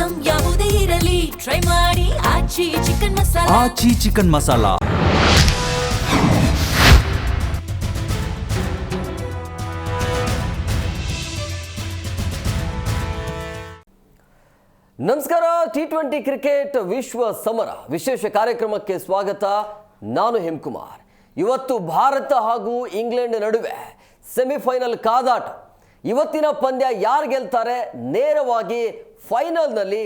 Item ಯಾವುದೇ ಇರಲಿ try ಮಾಡಿ ಆಚಿ ಚಿಕನ್ ಮಸಾಲಾ. ಆಚಿ ಚಿಕನ್ ಮಸಾಲಾ. ನಮಸ್ಕಾರ. T20 ಕ್ರಿಕೆಟ್ ವಿಶ್ವ ಸಮರ ವಿಶೇಷ ಕಾರ್ಯಕ್ರಮಕ್ಕೆ ಸ್ವಾಗತ. ನಾನು ಹೇಮಕುಮಾರ್. ಇವತ್ತು ಭಾರತ ಹಾಗೂ ಇಂಗ್ಲೆಂಡ್ ನಡುವೆ ಸೆಮಿಫೈನಲ್ ಕಾದಾಟ. ಇವತ್ತಿನ ಪಂದ್ಯ ಯಾರು ಗೆಲ್ತಾರೆ? ನೇರವಾಗಿ ಫೈನಲ್ನಲ್ಲಿ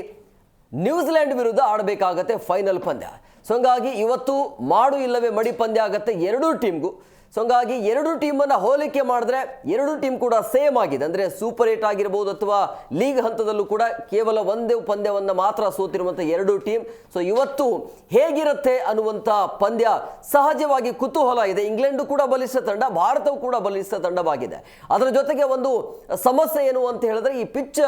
ನ್ಯೂಜಿಲೆಂಡ್ ವಿರುದ್ಧ ಆಡಬೇಕಾಗತ್ತೆ ಫೈನಲ್ ಪಂದ್ಯ. ಸೊ ಹಂಗಾಗಿ ಇವತ್ತು ಮಾಡು ಇಲ್ಲವೇ ಮಡಿ ಪಂದ್ಯ ಆಗುತ್ತೆ ಎರಡೂ ಟೀಮ್ಗೂ. ಸೊ ಹಂಗಾಗಿ ಎರಡು ಟೀಮನ್ನು ಹೋಲಿಕೆ ಮಾಡಿದ್ರೆ ಎರಡು ಟೀಮ್ ಕೂಡ ಸೇಮ್ ಆಗಿದೆ. ಅಂದರೆ ಸೂಪರ್ 8 ಆಗಿರ್ಬೋದು ಅಥವಾ ಲೀಗ್ ಹಂತದಲ್ಲೂ ಕೂಡ ಕೇವಲ ಒಂದೇ ಪಂದ್ಯವನ್ನು ಮಾತ್ರ ಸೋತಿರುವಂಥ ಎರಡು ಟೀಮ್. ಸೊ ಇವತ್ತು ಹೇಗಿರುತ್ತೆ ಅನ್ನುವಂಥ ಪಂದ್ಯ ಸಹಜವಾಗಿ ಕುತೂಹಲ ಇದೆ. ಇಂಗ್ಲೆಂಡು ಕೂಡ ಬಲಿಷ್ಠ ತಂಡ, ಭಾರತವು ಕೂಡ ಬಲಿಷ್ಠ ತಂಡವಾಗಿದೆ. ಅದರ ಜೊತೆಗೆ ಒಂದು ಸಮಸ್ಯೆ ಏನು ಅಂತ ಹೇಳಿದ್ರೆ ಈ ಪಿಚ್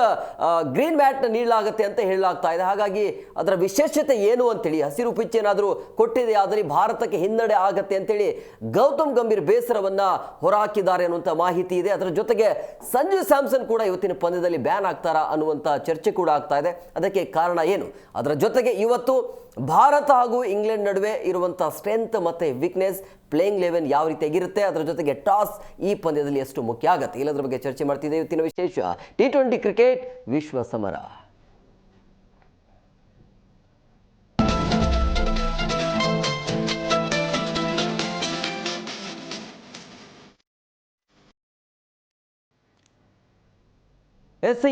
ಗ್ರೀನ್ ಮ್ಯಾಟ್ನ ನೀಡಲಾಗುತ್ತೆ ಅಂತ ಹೇಳಲಾಗ್ತಾ ಇದೆ. ಹಾಗಾಗಿ ಅದರ ವಿಶೇಷತೆ ಏನು ಅಂತೇಳಿ, ಹಸಿರು ಪಿಚ್ ಏನಾದರೂ ಕೊಟ್ಟಿದೆ ಆದರೆ ಭಾರತಕ್ಕೆ ಹಿನ್ನಡೆ ಆಗತ್ತೆ ಅಂತೇಳಿ ಗೌತಮ್ ಗಂಭೀರ್ ಬೇಸರವನ್ನ ಹೊರಹಾಕಿದ್ದಾರೆ ಅನ್ನುವಂಥ ಮಾಹಿತಿ ಇದೆ. ಅದರ ಜೊತೆಗೆ ಸಂಜು ಸ್ಯಾಮ್ಸನ್ ಕೂಡ ಇವತ್ತಿನ ಪಂದ್ಯದಲ್ಲಿ ಬ್ಯಾನ್ ಆಗ್ತಾರಾ ಅನ್ನುವಂಥ ಚರ್ಚೆ ಕೂಡ ಆಗ್ತಾ ಇದೆ. ಅದಕ್ಕೆ ಕಾರಣ ಏನು? ಅದರ ಜೊತೆಗೆ ಇವತ್ತು ಭಾರತ ಹಾಗೂ ಇಂಗ್ಲೆಂಡ್ ನಡುವೆ ಇರುವಂಥ ಸ್ಟ್ರೆಂತ್ ಮತ್ತು ವೀಕ್ನೆಸ್, ಪ್ಲೇಯಿಂಗ್ 11 ಯಾವ ರೀತಿಯಾಗಿರುತ್ತೆ, ಅದರ ಜೊತೆಗೆ ಟಾಸ್ ಈ ಪಂದ್ಯದಲ್ಲಿ ಎಷ್ಟು ಮುಖ್ಯ ಆಗುತ್ತೆ, ಇಲ್ಲದ್ರ ಬಗ್ಗೆ ಚರ್ಚೆ ಮಾಡ್ತಿದ್ದೆ. ಇವತ್ತಿನ ವಿಶೇಷ T20 ಕ್ರಿಕೆಟ್ ವಿಶ್ವ ಸಮರ.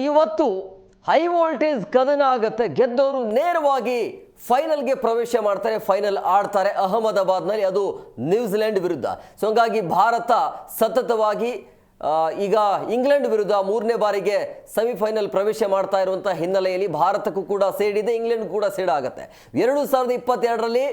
ಇವತ್ತು ಹೈ ವೋಲ್ಟೇಜ್ ಕದನ ಆಗುತ್ತೆ. ಗೆದ್ದವರು ನೇರವಾಗಿ ಫೈನಲ್ಗೆ ಪ್ರವೇಶ ಮಾಡ್ತಾರೆ, ಫೈನಲ್ ಆಡ್ತಾರೆ ಅಹಮದಾಬಾದ್ನಲ್ಲಿ, ಅದು ನ್ಯೂಜಿಲೆಂಡ್ ವಿರುದ್ಧ. ಸೊ ಹಂಗಾಗಿ ಭಾರತ ಸತತವಾಗಿ ಈಗ ಇಂಗ್ಲೆಂಡ್ ವಿರುದ್ಧ 3ನೇ ಬಾರಿಗೆ ಸೆಮಿಫೈನಲ್ ಪ್ರವೇಶ ಮಾಡ್ತಾ ಇರುವಂಥ ಹಿನ್ನೆಲೆಯಲ್ಲಿ ಭಾರತಕ್ಕೂ ಕೂಡ ಸೇಡಿದೆ, ಇಂಗ್ಲೆಂಡ್ ಕೂಡ ಸೇಡಾಗುತ್ತೆ. 2022ರಲ್ಲಿ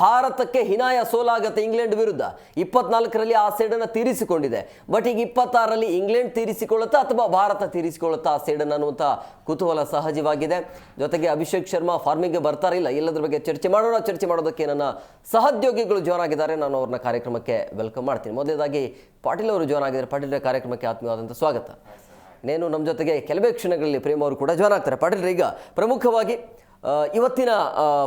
ಭಾರತಕ್ಕೆ ಹಿನಾಯ ಸೋಲಾಗುತ್ತೆ ಇಂಗ್ಲೆಂಡ್ ವಿರುದ್ಧ. 24ರಲ್ಲಿ ಆ ಸೇಡನ್ನು ತೀರಿಸಿಕೊಂಡಿದೆ. ಬಟ್ ಈಗ 26ರಲ್ಲಿ ಇಂಗ್ಲೆಂಡ್ ತೀರಿಸಿಕೊಳ್ಳುತ್ತಾ ಅಥವಾ ಭಾರತ ತೀರಿಸಿಕೊಳ್ಳುತ್ತಾ ಆ ಸೇಡನ್ನು ಅನ್ನುವಂಥ ಕುತೂಹಲ ಸಹಜವಾಗಿದೆ. ಜೊತೆಗೆ ಅಭಿಷೇಕ್ ಶರ್ಮಾ ಫಾರ್ಮಿಗೆ ಬರ್ತಾರಿಲ್ಲ, ಎಲ್ಲದ್ರ ಬಗ್ಗೆ ಚರ್ಚೆ ಮಾಡೋಣ. ಚರ್ಚೆ ಮಾಡೋದಕ್ಕೆ ನನ್ನ ಸಹೋದ್ಯೋಗಿಗಳು ಜಾಯ್ನ್ ಆಗಿದ್ದಾರೆ. ನಾನು ಅವ್ರನ್ನ ಕಾರ್ಯಕ್ರಮಕ್ಕೆ ವೆಲ್ಕಮ್ ಮಾಡ್ತೀನಿ. ಮೊದಲನೇದಾಗಿ ಪಾಟೀಲ್ ಅವರು ಜಾಯ್ನ್ ಆಗಿದ್ದಾರೆ. ಪಾಟೀಲ್ ಕಾರ್ಯಕ್ರಮಕ್ಕೆ ಆತ್ಮೀಯವಾದಂಥ ಸ್ವಾಗತ. ನೇನು ನಮ್ಮ ಜೊತೆಗೆ ಕೆಲವೇ ಕ್ಷಣಗಳಲ್ಲಿ ಪ್ರೇಮ್ ಅವರು ಕೂಡ ಜಾಯ್ನ್ ಆಗ್ತಾರೆ. ಪಾಟೀಲ್ ಈಗ ಪ್ರಮುಖವಾಗಿ ಇವತ್ತಿನ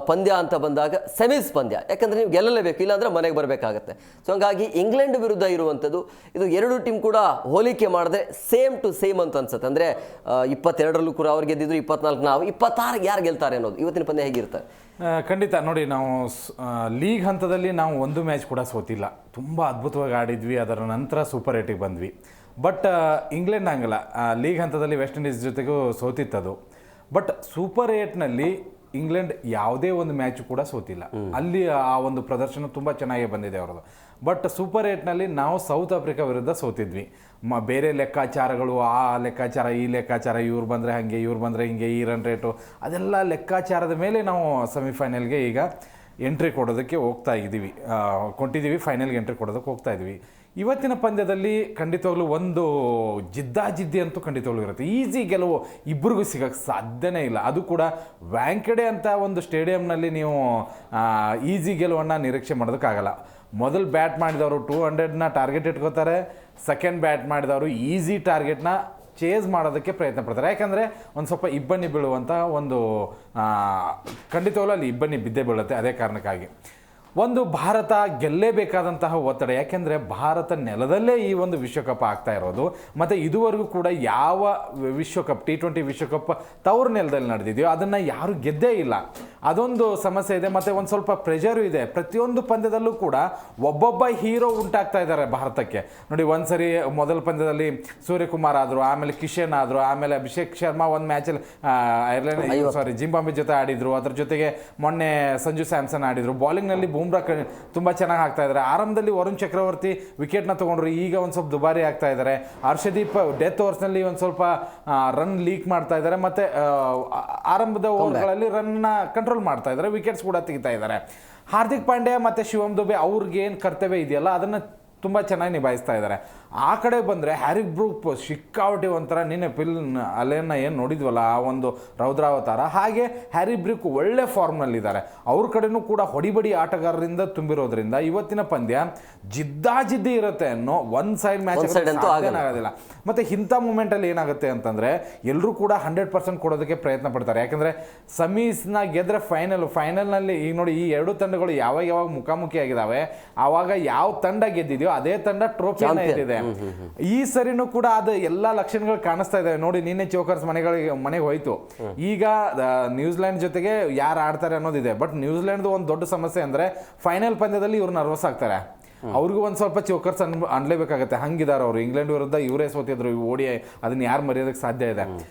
ಪಂದ್ಯ ಅಂತ ಬಂದಾಗ ಸೆಮೀಸ್ ಪಂದ್ಯ, ಯಾಕಂದರೆ ನೀವು ಗೆಲ್ಲಲೇಬೇಕು, ಇಲ್ಲಾಂದರೆ ಮನೆಗೆ ಬರಬೇಕಾಗತ್ತೆ. ಸೊ ಹಂಗಾಗಿ ಇಂಗ್ಲೆಂಡ್ ವಿರುದ್ಧ ಇರುವಂಥದ್ದು ಇದು ಎರಡು ಟೀಮ್ ಕೂಡ ಹೋಲಿಕೆ ಮಾಡಿದ್ರೆ ಸೇಮ್ ಟು ಸೇಮ್ ಅಂತ ಅನ್ಸುತ್ತೆ. ಅಂದರೆ 22ರಲ್ಲೂ ಕೂಡ ಅವ್ರು ಗೆದ್ದಿದ್ರು, 24 ನಾವು, 26ಗೆ ಯಾರು ಗೆಲ್ತಾರೆ ಅನ್ನೋದು ಇವತ್ತಿನ ಪಂದ್ಯ ಹೇಗಿರ್ತಾರೆ? ಖಂಡಿತ ನೋಡಿ, ನಾವು ಲೀಗ್ ಹಂತದಲ್ಲಿ ನಾವು ಒಂದು ಮ್ಯಾಚ್ ಕೂಡ ಸೋತಿಲ್ಲ, ತುಂಬ ಅದ್ಭುತವಾಗಿ ಆಡಿದ್ವಿ. ಅದರ ನಂತರ ಸೂಪರ್ 8ಗೆ ಬಂದ್ವಿ. ಬಟ್ ಇಂಗ್ಲೆಂಡ್ ಹಂಗಲ್ಲ, ಲೀಗ್ ಹಂತದಲ್ಲಿ ವೆಸ್ಟ್ ಇಂಡೀಸ್ ಜೊತೆಗೂ ಸೋತಿತ್ತದು. ಬಟ್ ಸೂಪರ್ 8ನಲ್ಲಿ ಇಂಗ್ಲೆಂಡ್ ಯಾವುದೇ ಒಂದು ಮ್ಯಾಚ್ ಕೂಡ ಸೋತಿಲ್ಲ. ಅಲ್ಲಿ ಆ ಒಂದು ಪ್ರದರ್ಶನ ತುಂಬ ಚೆನ್ನಾಗಿ ಬಂದಿದೆ ಅವರದು. ಬಟ್ ಸೂಪರ್ 8ನಲ್ಲಿ ನಾವು ಸೌತ್ ಆಫ್ರಿಕಾ ವಿರುದ್ಧ ಸೋತಿದ್ವಿ. ಬೇರೆ ಲೆಕ್ಕಾಚಾರಗಳು, ಆ ಲೆಕ್ಕಾಚಾರ ಈ ಲೆಕ್ಕಾಚಾರ, ಇವ್ರು ಬಂದರೆ ಹಾಗೆ ಇವ್ರು ಬಂದರೆ ಹಿಂಗೆ, ಈ ರನ್ ರೇಟು ಅದೆಲ್ಲ ಲೆಕ್ಕಾಚಾರದ ಮೇಲೆ ನಾವು ಸೆಮಿಫೈನಲ್ಗೆ ಈಗ ಎಂಟ್ರಿ ಕೊಡೋದಕ್ಕೆ ಕೊಂಡಿದ್ದೀವಿ, ಫೈನಲ್ಗೆ ಎಂಟ್ರಿ ಕೊಡೋದಕ್ಕೆ ಹೋಗ್ತಾ ಇದ್ವಿ. ಇವತ್ತಿನ ಪಂದ್ಯದಲ್ಲಿ ಖಂಡಿತವಾಗ್ಲೂ ಒಂದು ಜಿದ್ದಾಜಿದ್ದಿ ಅಂತೂ ಖಂಡಿತವಾಗ್ಲೂ ಇರುತ್ತೆ. ಈಸಿ ಗೆಲುವು ಇಬ್ಬರಿಗೂ ಸಿಗೋಕ್ಕೆ ಸಾಧ್ಯನೇ ಇಲ್ಲ. ಅದು ಕೂಡ ವ್ಯಾಂಕೆಡೆ ಅಂತ ಒಂದು ಸ್ಟೇಡಿಯಂನಲ್ಲಿ ನೀವು ಈಸಿ ಗೆಲುವನ್ನು ನಿರೀಕ್ಷೆ ಮಾಡೋದಕ್ಕಾಗಲ್ಲ. ಮೊದಲು ಬ್ಯಾಟ್ ಮಾಡಿದವರು 200ನ ಟಾರ್ಗೆಟ್ ಇಟ್ಕೋತಾರೆ, ಸೆಕೆಂಡ್ ಬ್ಯಾಟ್ ಮಾಡಿದವರು ಈಸಿ ಟಾರ್ಗೆಟ್ನ ಚೇಸ್ ಮಾಡೋದಕ್ಕೆ ಪ್ರಯತ್ನ ಪಡ್ತಾರೆ. ಯಾಕಂದರೆ ಒಂದು ಸ್ವಲ್ಪ ಇಬ್ಬನಿ ಬೀಳುವಂಥ ಒಂದು ಖಂಡಿತವಾಗ್ಲೂ ಅಲ್ಲಿ ಇಬ್ಬನಿ ಬಿದ್ದೇ ಬೀಳುತ್ತೆ. ಅದೇ ಕಾರಣಕ್ಕಾಗಿ ಒಂದು ಭಾರತ ಗೆಲ್ಲೇಬೇಕಾದಂತಹ ಒತ್ತಡ. ಯಾಕೆಂದರೆ ಭಾರತ ನೆಲದಲ್ಲೇ ಈ ಒಂದು ವಿಶ್ವಕಪ್ ಆಗ್ತಾ ಇರೋದು. ಮತ್ತು ಇದುವರೆಗೂ ಕೂಡ ಯಾವ ವಿಶ್ವಕಪ್ T20 ವಿಶ್ವಕಪ್ ತವರು ನೆಲದಲ್ಲಿ ನಡೆದಿದೆಯೋ ಅದನ್ನು ಯಾರೂ ಗೆದ್ದೇ ಇಲ್ಲ. ಅದೊಂದು ಸಮಸ್ಯೆ ಇದೆ. ಮತ್ತು ಒಂದು ಸ್ವಲ್ಪ ಪ್ರೆಷರು ಇದೆ. ಪ್ರತಿಯೊಂದು ಪಂದ್ಯದಲ್ಲೂ ಕೂಡ ಒಬ್ಬೊಬ್ಬ ಹೀರೋ ಉಂಟಾಗ್ತಾ ಇದ್ದಾರೆ ಭಾರತಕ್ಕೆ. ನೋಡಿ, ಒಂದು ಸರಿ ಮೊದಲ ಪಂದ್ಯದಲ್ಲಿ ಸೂರ್ಯಕುಮಾರ್ ಆದರು, ಆಮೇಲೆ ಕಿಶನ್ ಆದರು, ಆಮೇಲೆ ಅಭಿಷೇಕ್ ಶರ್ಮಾ ಒಂದು ಮ್ಯಾಚಲ್ಲಿ ಜಿಂಬಾಬ್ವೆ ಜೊತೆ ಆಡಿದರು. ಅದ್ರ ಜೊತೆಗೆ ಮೊನ್ನೆ ಸಂಜು ಸ್ಯಾಮ್ಸನ್ ಆಡಿದರು. ಬಾಲಿಂಗ್ನಲ್ಲಿ ಬೂಮ್ರಾ ತುಂಬ ಚೆನ್ನಾಗಿ ಆಗ್ತಾ ಇದ್ದಾರೆ. ಆರಂಭದಲ್ಲಿ ವರುಣ್ ಚಕ್ರವರ್ತಿ ವಿಕೆಟ್ನ ತೊಗೊಂಡ್ರು, ಈಗ ಒಂದು ಸ್ವಲ್ಪ ದುಬಾರಿ ಆಗ್ತಾ ಇದ್ದಾರೆ. ಹರ್ಷದೀಪ್ ಡೆತ್ ಓವರ್ಸ್ನಲ್ಲಿ ಒಂದು ಸ್ವಲ್ಪ ರನ್ ಲೀಕ್ ಮಾಡ್ತಾ ಇದ್ದಾರೆ. ಮತ್ತು ಆರಂಭದ ಓವರ್ಗಳಲ್ಲಿ ರನ್ನ ಕಂಟ್ರೋಲ್ ಮಾಡ್ತಾ ಇದ್ದಾರೆ, ವಿಕೆಟ್ಸ್ ಕೂಡ ತೆಗಿತಾ ಇದ್ದಾರೆ. ಹಾರ್ದಿಕ್ ಪಾಂಡ್ಯ ಮತ್ತು ಶಿವಮ್ ದುಬೆ ಅವ್ರಿಗೇನು ಕರ್ತವ್ಯ ಇದೆಯಲ್ಲ ಅದನ್ನು ತುಂಬ ಚೆನ್ನಾಗಿ ನಿಭಾಯಿಸ್ತಾ ಇದ್ದಾರೆ. ಆ ಕಡೆ ಬಂದರೆ ಹ್ಯಾರಿ ಬ್ರೂಕ್ ಸಿಕ್ಕಾವಟಿ ಒಂಥರ ನಿನ್ನೆ ಅಲೆಯನ್ನು ಏನು ನೋಡಿದ್ವಲ್ಲ ಆ ಒಂದು ರೌದ್ರಾವತಾರ, ಹಾಗೆ ಹ್ಯಾರಿ ಬ್ರೂಕ್ ಒಳ್ಳೆ ಫಾರ್ಮ್ನಲ್ಲಿದ್ದಾರೆ. ಅವ್ರ ಕಡೆನೂ ಕೂಡ ಹೊಡಿಬಡಿ ಆಟಗಾರರಿಂದ ತುಂಬಿರೋದ್ರಿಂದ ಇವತ್ತಿನ ಪಂದ್ಯ ಜಿದ್ದಾಜಿದ್ದಿ ಇರುತ್ತೆ. ಒನ್ ಸೈಡ್ ಮ್ಯಾಚ್ ಆಗೋದಿಲ್ಲ. ಮತ್ತೆ ಇಂಥ ಮೂಮೆಂಟಲ್ಲಿ ಏನಾಗುತ್ತೆ ಅಂತಂದರೆ ಎಲ್ಲರೂ ಕೂಡ 100% ಕೊಡೋದಕ್ಕೆ ಪ್ರಯತ್ನ ಪಡ್ತಾರೆ. ಯಾಕಂದರೆ ಸೆಮೀಸ್ನ ಗೆದ್ರೆ ಫೈನಲ್ನಲ್ಲಿ ಈಗ ನೋಡಿ ಈ ಎರಡು ತಂಡಗಳು ಯಾವಾಗ ಮುಖಾಮುಖಿ ಆಗಿದ್ದಾವೆ, ಆವಾಗ ಯಾವ ತಂಡ ಗೆದ್ದಿದೆಯೋ ಅದೇ ತಂಡ ಟ್ರೋಫಿಯನ್ನು ಎತ್ತಿದೆ. ಈ ಸರಿನೂ ಕೂಡ ಅದು ಎಲ್ಲ ಲಕ್ಷಣಗಳು ಕಾಣಿಸ್ತಾ ಇದ್ದಾವೆ ನೋಡಿ. ನಿನ್ನೆ ಚೋಕರ್ಸ್ ಮನೆಗೆ ಹೋಯ್ತು. ಈಗ ನ್ಯೂಜಿಲೆಂಡ್ ಜೊತೆಗೆ ಯಾರು ಆಡ್ತಾರೆ ಅನ್ನೋದಿದೆ. ಬಟ್ ನ್ಯೂಜಿಲೆಂಡ್ ಒಂದು ದೊಡ್ಡ ಸಮಸ್ಯೆ ಅಂದರೆ ಫೈನಲ್ ಪಂದ್ಯದಲ್ಲಿ ಇವ್ರು ನರ್ವಸ್ ಆಗ್ತಾರೆ. ಅವ್ರಿಗೂ ಒಂದು ಸ್ವಲ್ಪ ಚೋಕರ್ಸ್ ಅನ್ಲೇಬೇಕಾಗತ್ತೆ. ಹಂಗಿದ್ದಾರೆ ಅವರು. ಇಂಗ್ಲೆಂಡ್ ವಿರುದ್ಧ ಇವರೇ ಸೋತಿದ್ರು ಓಡಿ, ಅದನ್ನ ಯಾರು ಮರೆಯೋದಕ್ಕೆ ಸಾಧ್ಯ ಇದೆ.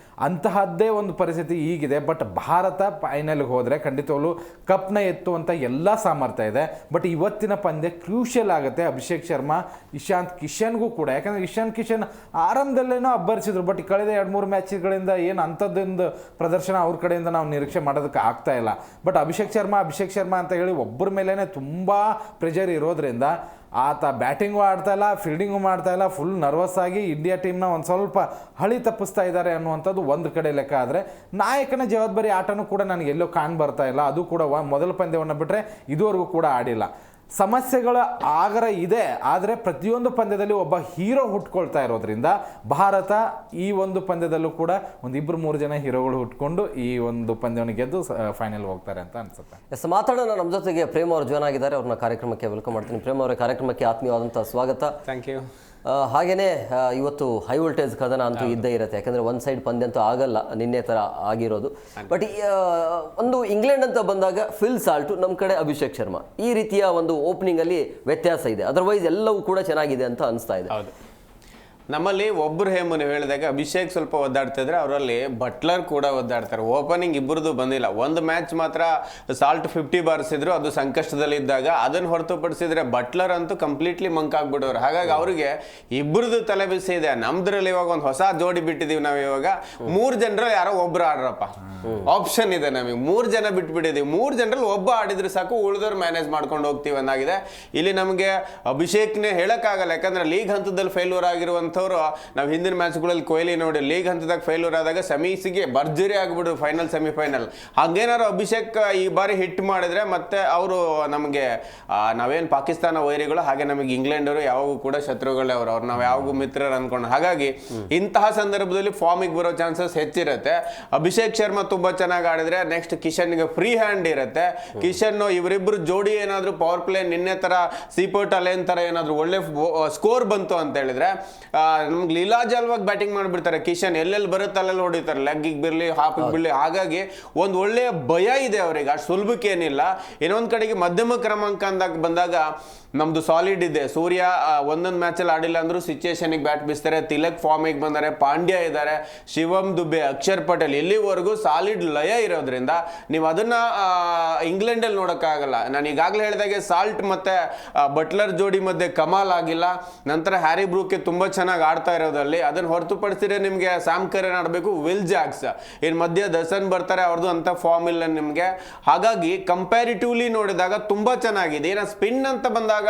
ಅಂತಹದ್ದೇ ಒಂದು ಪರಿಸ್ಥಿತಿ ಈಗಿದೆ. ಬಟ್ ಭಾರತ ಫೈನಲ್ಗೆ ಹೋದರೆ ಖಂಡಿತವಾಗ್ಲೂ ಕಪ್ನ ಎತ್ತುವಂಥ ಎಲ್ಲ ಸಾಮರ್ಥ್ಯ ಇದೆ. ಬಟ್ ಇವತ್ತಿನ ಪಂದ್ಯ ಕ್ರೂಷಿಯಲ್ ಆಗುತ್ತೆ ಅಭಿಷೇಕ್ ಶರ್ಮಾ, ಇಶಾಂತ್ ಕಿಶನ್ಗೂ ಕೂಡ. ಯಾಕಂದರೆ ಇಶಾಂತ್ ಕಿಶನ್ ಆರಂಭದಲ್ಲೇನೋ ಅಬ್ಬರಿಸಿದ್ರು, ಬಟ್ ಕಳೆದ 2-3 ಮ್ಯಾಚ್ಗಳಿಂದ ಏನು ಅಂಥದ್ದೊಂದು ಪ್ರದರ್ಶನ ಅವ್ರ ಕಡೆಯಿಂದ ನಾವು ನಿರೀಕ್ಷೆ ಮಾಡೋದಕ್ಕೆ ಆಗ್ತಾ ಇಲ್ಲ. ಬಟ್ ಅಭಿಷೇಕ್ ಶರ್ಮಾ ಅಂತ ಹೇಳಿ ಒಬ್ಬರ ಮೇಲೇ ತುಂಬ ಪ್ರೆಷರ್ ಇರೋದ್ರಿಂದ ಆತ ಬ್ಯಾಟಿಂಗು ಆಡ್ತಾ ಇಲ್ಲ, ಫೀಲ್ಡಿಂಗು ಮಾಡ್ತಾ ಇಲ್ಲ, ಫುಲ್ ನರ್ವಸ್ ಆಗಿ ಇಂಡಿಯಾ ಟೀಮ್ನ ಒಂದು ಸ್ವಲ್ಪ ಹಳಿ ತಪ್ಪಿಸ್ತಾ ಇದ್ದಾರೆ ಅನ್ನುವಂಥದ್ದು ಒಂದು ಕಡೆ ಲೆಕ್ಕ. ಆದರೆ ನಾಯಕನ ಜವಾಬ್ದಾರಿ ಆಟನೂ ಕೂಡ ನನಗೆ ಎಲ್ಲೋ ಕಾಣ್ ಬರ್ತಾ ಇಲ್ಲ. ಅದು ಕೂಡ ಮೊದಲ ಪಂದ್ಯವನ್ನು ಬಿಟ್ಟರೆ ಇದುವರೆಗೂ ಕೂಡ ಆಡಿಲ್ಲ. ಸಮಸ್ಯೆಗಳ ಆಗರ ಇದೆ, ಆದರೆ ಪ್ರತಿಯೊಂದು ಪಂದ್ಯದಲ್ಲಿ ಒಬ್ಬ ಹೀರೋ ಹುಟ್ಕೊಳ್ತಾ ಇರೋದ್ರಿಂದ ಭಾರತ ಈ ಒಂದು ಪಂದ್ಯದಲ್ಲೂ ಕೂಡ 1-2-3 ಜನ ಹೀರೋಗಳು ಹುಟ್ಕೊಂಡು ಈ ಒಂದು ಪಂದ್ಯವನ್ನು ಗೆದ್ದು ಫೈನಲ್ ಹೋಗ್ತಾರೆ ಅಂತ ಅನ್ಸುತ್ತೆ. ಎಸ್, ಮಾತಾಡೋಣ. ನಮ್ಮ ಜೊತೆಗೆ ಪ್ರೇಮ್ ಅವರು ಜಾಯ್ನ್ ಆಗಿದ್ದಾರೆ. ಅವ್ರನ್ನ ಕಾರ್ಯಕ್ರಮಕ್ಕೆ ವೆಲ್ಕಮ್ ಮಾಡ್ತೀನಿ. ಪ್ರೇಮ್ ಅವರ ಕಾರ್ಯಕ್ರಮಕ್ಕೆ ಆತ್ಮೀಯವಾದಂಥ ಸ್ವಾಗತ. Thank you. ಹಾಗೆಯೇ ಇವತ್ತು ಹೈ ವೋಲ್ಟೇಜ್ ಕದನ ಅಂತೂ ಇದ್ದೇ ಇರುತ್ತೆ. ಯಾಕಂದರೆ ಒನ್ ಸೈಡ್ ಪಂದ್ಯ ಅಂತೂ ಆಗಲ್ಲ, ನಿನ್ನೆ ಥರ ಆಗಿರೋದು. ಬಟ್ ಒಂದು ಇಂಗ್ಲೆಂಡ್ ಅಂತ ಬಂದಾಗ ಫಿಲ್ ಸಾಲ್ಟು, ನಮ್ಮ ಕಡೆ ಅಭಿಷೇಕ್ ಶರ್ಮಾ, ಈ ರೀತಿಯ ಒಂದು ಓಪನಿಂಗಲ್ಲಿ ವ್ಯತ್ಯಾಸ ಇದೆ. ಅದರ್ವೈಸ್ ಎಲ್ಲವೂ ಕೂಡ ಚೆನ್ನಾಗಿದೆ ಅಂತ ಅನಿಸ್ತಾ ಇದೆ. ಹೌದು, ನಮ್ಮಲ್ಲಿ ಒಬ್ಬರು ನೀವು ಹೇಳಿದಾಗ ಅಭಿಷೇಕ್ ಸ್ವಲ್ಪ ಒದ್ದಾಡ್ತಿದ್ರೆ, ಅವರಲ್ಲಿ ಬಟ್ಲರ್ ಕೂಡ ಒದ್ದಾಡ್ತಾರೆ. ಓಪನಿಂಗ್ ಇಬ್ಬರದು ಬಂದಿಲ್ಲ. ಒಂದು ಮ್ಯಾಚ್ ಮಾತ್ರ ಸಾಲ್ಟ್ 50 ಬಾರಿಸಿದ್ರು, ಅದು ಸಂಕಷ್ಟದಲ್ಲಿದ್ದಾಗ. ಅದನ್ನು ಹೊರತುಪಡಿಸಿದ್ರೆ ಬಟ್ಲರ್ ಅಂತೂ ಕಂಪ್ಲೀಟ್ಲಿ ಮಂಕಾಗ್ಬಿಡೋರು. ಹಾಗಾಗಿ ಅವರಿಗೆ ಇಬ್ಬರದು ತಲೆ ಬಿಸಿ ಇದೆ. ನಮ್ದ್ರಲ್ಲಿ ಇವಾಗ ಒಂದು ಹೊಸ ಜೋಡಿ ಬಿಟ್ಟಿದೀವಿ ನಾವು. ಇವಾಗ 3 ಜನರಲ್ಲಿ ಯಾರೋ ಒಬ್ರು ಆಡ್ರಪ್ಪ, ಆಪ್ಷನ್ ಇದೆ ನಮಗೆ. 3 ಜನ ಬಿಟ್ಬಿಟ್ಟಿದೀವಿ. 3 ಜನರಲ್ಲಿ ಒಬ್ಬ ಆಡಿದ್ರೆ ಸಾಕು, ಉಳಿದವ್ರು ಮ್ಯಾನೇಜ್ ಮಾಡ್ಕೊಂಡು ಹೋಗ್ತೀವಿ ಅನ್ನೋಗಿದೆ. ಇಲ್ಲಿ ನಮಗೆ ಅಭಿಷೇಕ್ನೇ ಹೇಳಕ್ಕಾಗಲ್ಲ. ಯಾಕಂದ್ರೆ ಲೀಗ್ ಹಂತದಲ್ಲಿ ಫೇಲ್ಯೂರ್ ಆಗಿರುವಂತ ನಾವು ಹಿಂದಿನ ಮ್ಯಾಚ್ಗಳಲ್ಲಿ ಕೊಹ್ಲಿ ನೋಡಿ ಲೀಗ್ ಹಂತದಾಗ ಫೇಲ್ಯೂರ್ ಆದಾಗ ಸೆಮೀಸ್ಗೆ ಭರ್ಜರಿ ಆಗ್ಬಿಡು ಫೈನಲ್ ಸೆಮಿಫೈನಲ್. ಹಾಗೇನಾದ್ರು ಅಭಿಷೇಕ್ ಈ ಬಾರಿ ಹಿಟ್ ಮಾಡಿದ್ರೆ ಮತ್ತೆ ಅವರು ನಮಗೆ ನಾವೇನು ಪಾಕಿಸ್ತಾನ ವೈರಿಗಳು, ಹಾಗೆ ನಮಗೆ ಇಂಗ್ಲೆಂಡ್ ಅವರು ಯಾವಾಗೂ ಕೂಡ ಶತ್ರುಗಳೇ ಅವ್ರು ನಾವು ಯಾವಾಗೂ ಮಿತ್ರರು ಅನ್ಕೊಂಡು. ಹಾಗಾಗಿ ಇಂತಹ ಸಂದರ್ಭದಲ್ಲಿ ಫಾರ್ಮಿಗೆ ಬರೋ ಚಾನ್ಸಸ್ ಹೆಚ್ಚಿರುತ್ತೆ. ಅಭಿಷೇಕ್ ಶರ್ಮಾ ತುಂಬಾ ಚೆನ್ನಾಗಿ ಆಡಿದ್ರೆ ನೆಕ್ಸ್ಟ್ ಕಿಶನ್ಗೆ ಫ್ರೀ ಹ್ಯಾಂಡ್ ಇರುತ್ತೆ. ಕಿಶನ್ ಇವರಿಬ್ರು ಜೋಡಿ ಏನಾದ್ರು ಪವರ್ ಪ್ಲೇ ನಿನ್ನೆ ತರ ಸೀಪೋರ್ಟ್ ಅಲೇನ್ ತರ ಏನಾದ್ರು ಒಳ್ಳೆ ಸ್ಕೋರ್ ಬಂತು ಅಂತ ಹೇಳಿದ್ರೆ ನಮ್ಗೆ ಲೀಲಾಜಾಲವಾಗಿ ಬ್ಯಾಟಿಂಗ್ ಮಾಡಿಬಿಡ್ತಾರೆ. ಕಿಶನ್ ಎಲ್ಲೆಲ್ಲಿ ಬರುತ್ತೆ ಅಲ್ಲೆಲ್ಲಿ ಹೊಡಿತಾರೆ, ಲೆಗ್ಗಿಗೆ ಬಿರಲಿ ಹಾಫಿಗೆ ಬಿರಲಿ. ಹಾಗಾಗಿ ಒಂದು ಒಳ್ಳೆಯ ಭಯ ಇದೆ ಅವರಿಗೆ, ಅಷ್ಟು ಸುಲಭಕ್ಕೇನಿಲ್ಲ. ಇನ್ನೊಂದು ಕಡೆಗೆ ಮಧ್ಯಮ ಕ್ರಮಾಂಕ ಅಂದಾಗ ಬಂದಾಗ ನಮ್ದು ಸಾಲಿಡ್ ಇದೆ. ಸೂರ್ಯ ಒಂದೊಂದು ಮ್ಯಾಚಲ್ಲಿ ಆಡಿಲ್ಲ ಅಂದ್ರೂ ಸಿಚುಯೇಷನ್ಗೆ ಬ್ಯಾಟ್ ಬೀಸ್ತಾರೆ. ತಿಲಕ್ ಫಾರ್ಮಿಗೆ ಬಂದರೆ, ಪಾಂಡ್ಯ ಇದ್ದಾರೆ, ಶಿವಮ್ ದುಬೆ, ಅಕ್ಷರ್ ಪಟೇಲ್, ಇಲ್ಲಿವರೆಗೂ ಸಾಲಿಡ್ ಲಯ ಇರೋದ್ರಿಂದ ನೀವು ಅದನ್ನ ಇಂಗ್ಲೆಂಡಲ್ಲಿ ನೋಡೋಕ್ಕಾಗಲ್ಲ. ನಾನು ಈಗಾಗಲೇ ಹೇಳಿದಾಗೆ ಸಾಲ್ಟ್ ಮತ್ತೆ ಬಟ್ಲರ್ ಜೋಡಿ ಮಧ್ಯೆ ಕಮಾಲ್ ಆಗಿಲ್ಲ. ನಂತರ ಹ್ಯಾರಿ ಬ್ರೂಕ್ಗೆ ತುಂಬಾ ಚೆನ್ನಾಗಿ ಆಡ್ತಾ ಇರೋದಲ್ಲಿ. ಅದನ್ನ ಹೊರತುಪಡಿಸಿದ್ರೆ ನಿಮಗೆ ಸ್ಯಾಮ್ ಕರೆನ್ ಆಡಬೇಕು, ವಿಲ್ ಜಾಕ್ಸ್, ಇನ್ ಮಧ್ಯೆ ದಸನ್ ಬರ್ತಾರೆ, ಅವ್ರದ್ದು ಅಂತ ಫಾರ್ಮ್ ಇಲ್ಲ ನಿಮಗೆ. ಹಾಗಾಗಿ ಕಂಪ್ಯಾರಿಟಿವ್ಲಿ ನೋಡಿದಾಗ ತುಂಬಾ ಚೆನ್ನಾಗಿದೆ. ಏನ ಸ್ಪಿನ್ ಅಂತ ಬಂದಾಗ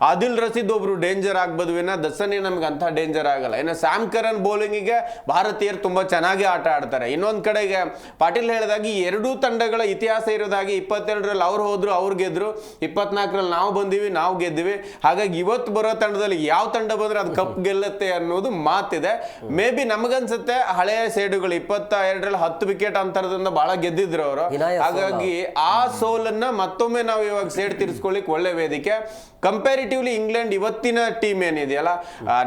ಆದಿಲ್ ರಶೀದ್ ಒಬ್ರು ಡೇಂಜರ್ ಆಗ್ಬೋದು ವಿನ ದಸನಿ ನಮ್ಗೆ ಅಂತ ಡೇಂಜರ್ ಆಗಲ್ಲ. ಇನ್ನು ಸ್ಯಾಮ್ ಕರನ್ ಬೌಲಿಂಗಿಗೆ ಭಾರತೀಯರು ತುಂಬಾ ಚೆನ್ನಾಗಿ ಆಟ ಆಡ್ತಾರೆ. ಇನ್ನೊಂದ್ ಕಡೆಗೆ ಪಾಟೀಲ್ ಹೇಳಿದಾಗ ಈ ಎರಡೂ ತಂಡಗಳ ಇತಿಹಾಸ ಇರೋದಾಗಿ 22ರಲ್ಲಿ ಅವ್ರು ಹೋದ್ರು, ಅವ್ರು ಗೆದ್ರು, 24ರಲ್ಲಿ ನಾವು ಬಂದಿವಿ, ನಾವು ಗೆದ್ದಿವಿ. ಹಾಗಾಗಿ ಇವತ್ತು ಬರೋ ತಂಡದಲ್ಲಿ ಯಾವ ತಂಡ ಬಂದ್ರೆ ಅದು ಕಪ್ ಗೆಲ್ಲುತ್ತೆ ಅನ್ನೋದು ಮಾತಿದೆ. ಮೇ ಬಿ ನಮಗನ್ಸುತ್ತೆ ಹಳೆಯ ಸೇಡುಗಳು 22ರಲ್ಲಿ 10 ವಿಕೆಟ್ ಅಂತರದಿಂದ ಬಹಳ ಗೆದ್ದಿದ್ರು ಅವರು. ಹಾಗಾಗಿ ಆ ಸೋಲನ್ನ ಮತ್ತೊಮ್ಮೆ ನಾವು ಇವಾಗ ಸೇಡ್ ತೀರಿಸ್ಕೊಳ್ಳಿಕ್ ಒಳ್ಳೆ ವೇದಿಕೆ. ಕಂಪ್ಯಾರಿಟಿವ್ಲಿ ಇಂಗ್ಲೆಂಡ್ ಇವತ್ತಿನ ಟೀಮ್ ಏನಿದೆಯಲ್ಲ,